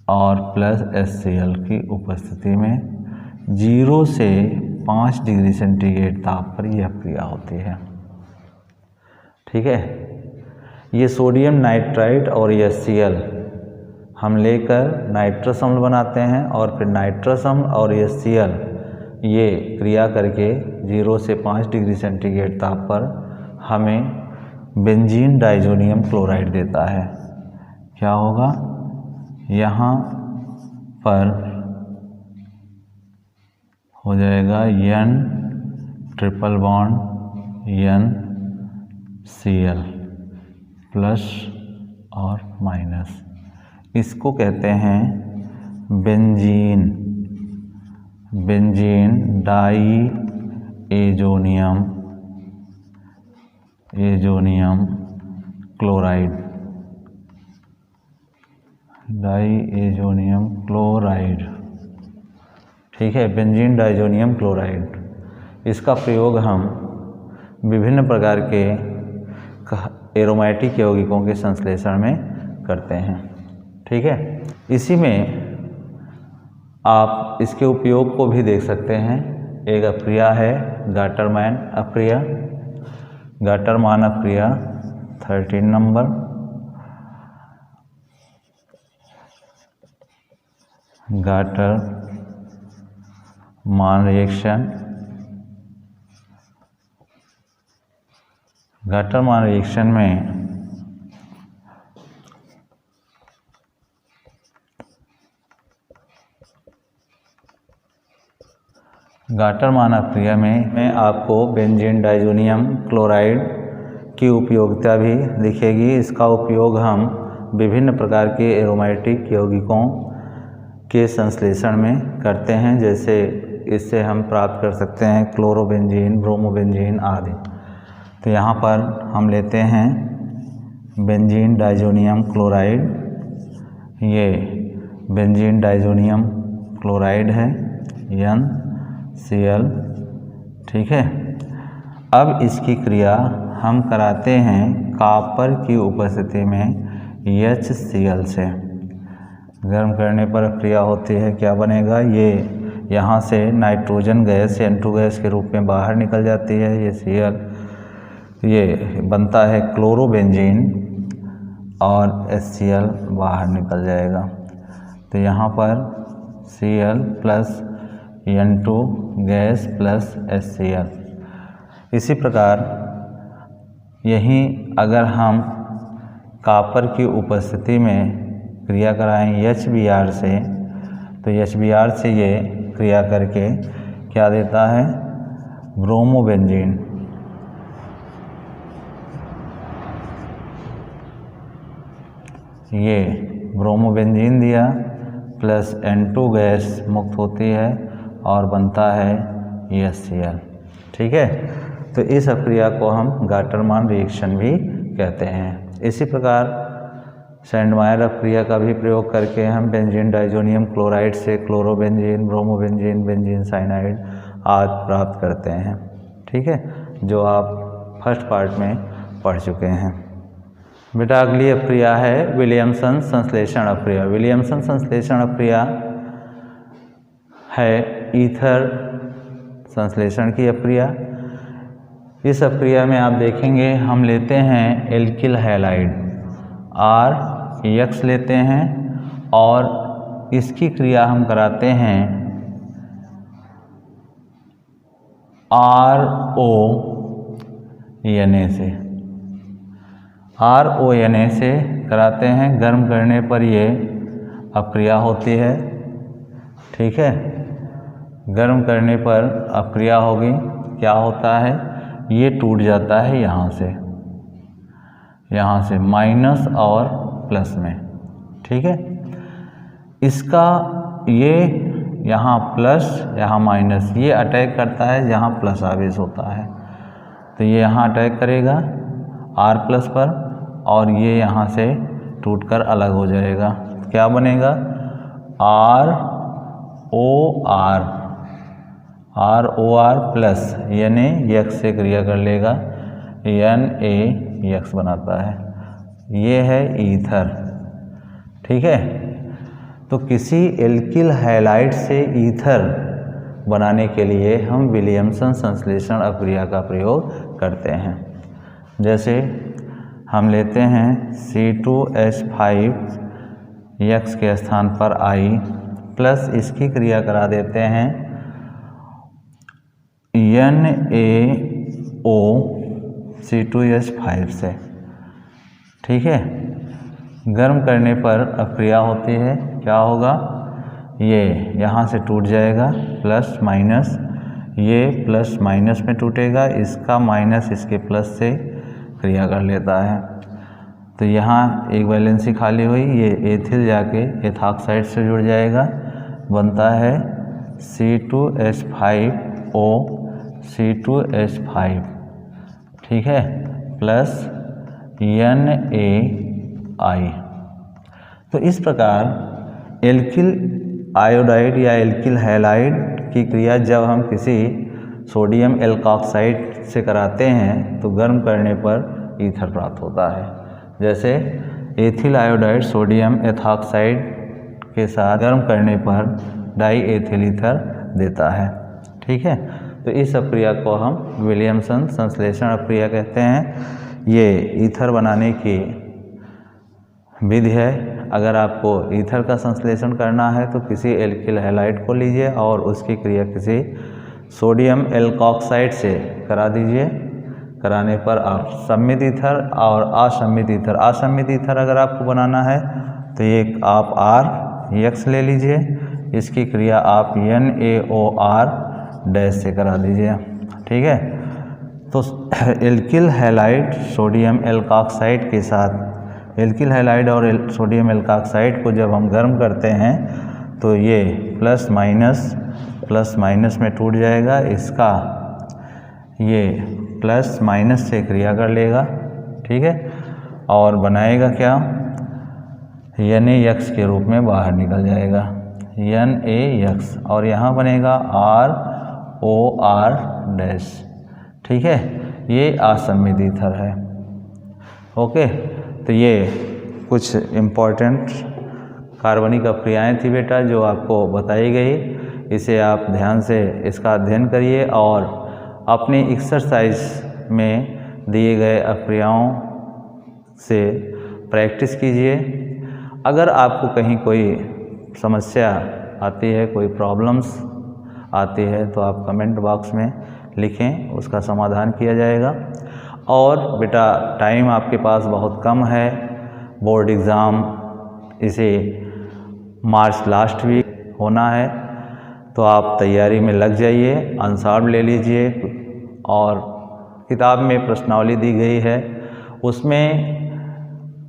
और प्लस HCl की उपस्थिति में 0 से 5 डिग्री सेंटीग्रेड ताप पर यह क्रिया होती है, ठीक है। ये सोडियम नाइट्राइट और HCl हम लेकर नाइट्रस अम्ल बनाते हैं और फिर नाइट्रस अम्ल और HCl ये क्रिया करके 0 से 5 डिग्री सेंटीग्रेड ताप पर हमें बेंजीन डाइजोनियम क्लोराइड देता है। क्या होगा, यहाँ पर हो जाएगा N triple bond N Cl plus और माइनस, इसको कहते हैं benzene, benzene diazonium, azonium chloride, diazonium chloride. ठीक है, बेंजीन डाइजोनियम क्लोराइड। इसका प्रयोग हम विभिन्न प्रकार के एरोमेटिक यौगिकों के संश्लेषण में करते हैं। ठीक है, इसी में आप इसके उपयोग को भी देख सकते हैं। एक अप्रिया है गाटरमैन अप्रिया, गाटरमान अप्रिया 13 number, Gattermann reaction, Gattermann reaction में गाटरमान अप्रिया में आपको बेंजीन डाइजोनियम क्लोराइड की उपयोगिता भी दिखेगी। इसका उपयोग हम विभिन्न प्रकार के एरोमेटिक यौगिकों के संश्लेषण में करते हैं, जैसे इससे हम प्राप्त कर सकते हैं क्लोरोबेंजीन, ब्रोमोबेंजीन आदि। तो यहाँ पर हम लेते हैं बेंजीन डाइजोनियम क्लोराइड, ये बेंजीन डाइजोनियम क्लोराइड है NCl। ठीक है, अब इसकी क्रिया हम कराते हैं कॉपर की उपस्थिति में HCl से। गर्म करने पर क्रिया होती है, क्या बनेगा, ये यहाँ से नाइट्रोजन गैस N2 गैस के रूप में बाहर निकल जाती है। ये Cl, ये बनता है क्लोरोबेंजीन और HCl बाहर निकल जाएगा। तो यहाँ पर Cl plus N2 gas plus HCl। इसी प्रकार यहीं अगर हम कॉपर की उपस्थिति में क्रिया कराएं HBr से, तो HBr से ये क्रिया करके क्या देता है, ब्रोमोबेंजीन, ये ब्रोमोबेंजीन दिया प्लस N2 गैस मुक्त होती है और बनता है HCl। ठीक है, तो इस अक्रिया को हम गाटरमान रिएक्शन भी कहते हैं। इसी प्रकार सैंडमायर अक्रिया का भी प्रयोग करके हम बेंजीन डाइजोनियम क्लोराइड से क्लोरोबेंजीन, ब्रोमोबेंजीन, बेंजीन साइनाइड आदि प्राप्त करते हैं। ठीक है, जो आप फर्स्ट पार्ट में पढ़ चुके हैं। बेटा अगली अक्रिया है विलियमसन संश्लेषण अक्रिया। विलियमसन संश्लेषण अक्रिया है ईथर संश्लेषण की अक्रिया। इस अक्रिया में आप देखेंगे हम लेते हैं एल्किल हैलाइड RX लेते हैं और इसकी क्रिया हम कराते हैं RONA से, RONA से कराते हैं। गर्म करने पर ये अक्रिया होती है। ठीक है, गर्म करने पर अक्रिया होगी, क्या होता है, ये टूट जाता है यहाँ से माइनस और प्लस में। ठीक है, इसका ये यहाँ प्लस यहाँ माइनस, ये अटैक करता है जहाँ प्लस आवेश होता है, तो ये यहाँ अटैक करेगा R प्लस पर और ये यहाँ से टूटकर अलग हो जाएगा। क्या बनेगा, ROR प्लस NaX से क्रिया कर लेगा, NaX बनाता है। ये है ईथर। ठीक है, तो किसी एल्किल हैलाइड से ईथर बनाने के लिए हम विलियमसन संश्लेषण अक्रिया का प्रयोग करते हैं। जैसे हम लेते हैं C2H5X के स्थान पर I प्लस इसकी क्रिया करा देते हैं NaOC2H5 से। ठीक है, गर्म करने पर अक्रिया होती है, क्या होगा, ये यहाँ से टूट जाएगा प्लस माइनस, ये प्लस माइनस में टूटेगा, इसका माइनस इसके प्लस से क्रिया कर लेता है। तो यहाँ एक वैलेंसी खाली हुई, ये एथिल जाके एथॉक्साइड से जुड़ जाएगा, बनता है C2H5O C2H5, ठीक है, प्लस NaI। तो इस प्रकार एल्किल आयोडाइड या एल्किल हैलाइड की क्रिया जब हम किसी सोडियम एल्कोक्साइड से कराते हैं तो गर्म करने पर ईथर प्राप्त होता है। जैसे एथिल आयोडाइड सोडियम एथॉक्साइड के साथ गर्म करने पर डाई एथिल ईथर देता है, ठीक है। तो इस अप्रक्रिया को हम विलियमसन संश्लेषण अप्रक्रिया कहते हैं। ये ईथर बनाने की विधि है। अगर आपको ईथर का संश्लेषण करना है तो किसी एल्किल हैलाइड को लीजिए और उसकी क्रिया किसी सोडियम एल्कोक्साइड से करा दीजिए। कराने पर आप सम्मित ईथर और असम्मित ईथर अगर आपको बनाना है तो ये आप RX ले लीजिए, इसकी क्रिया आप NaOR डैश से करा दीजिए, ठीक है। तो एल्किल हैलाइड सोडियम एल्कोक्साइड के साथ एल्किल हैलाइड और सोडियम एल्कोक्साइड को जब हम गर्म करते हैं तो ये प्लस माइनस में टूट जाएगा, इसका ये प्लस माइनस से क्रिया कर लेगा, ठीक है, और बनाएगा क्या, NaX के रूप में बाहर निकल जाएगा, NaX, और यहाँ बनेगा ROR डैश, ठीक है। ये असम्मित ईथर है। ओके, तो ये कुछ इम्पोर्टेंट कार्बनिक अप्रक्रियाएँ थी बेटा जो आपको बताई गई। इसे आप ध्यान से इसका अध्ययन करिए और अपनी एक्सरसाइज में दिए गए अप्रक्रियाओं से प्रैक्टिस कीजिए। अगर आपको कहीं कोई समस्या आती है, कोई प्रॉब्लम्स आती है तो आप कमेंट बॉक्स में लिखें, उसका समाधान किया जाएगा। और बेटा टाइम आपके पास बहुत कम है, बोर्ड एग्ज़ाम इसे मार्च लास्ट वीक होना है, तो आप तैयारी में लग जाइए, अनसॉल्व ले लीजिए। और किताब में प्रश्नावली दी गई है, उसमें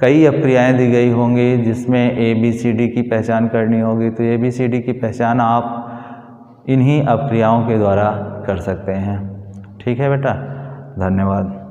कई अप्रक्रियाएँ दी गई होंगी जिसमें ABCD की पहचान करनी होगी। तो ABCD की पहचान आप इन्हीं अप्रक्रियाओं के द्वारा कर सकते हैं, ठीक है बेटा। धन्यवाद।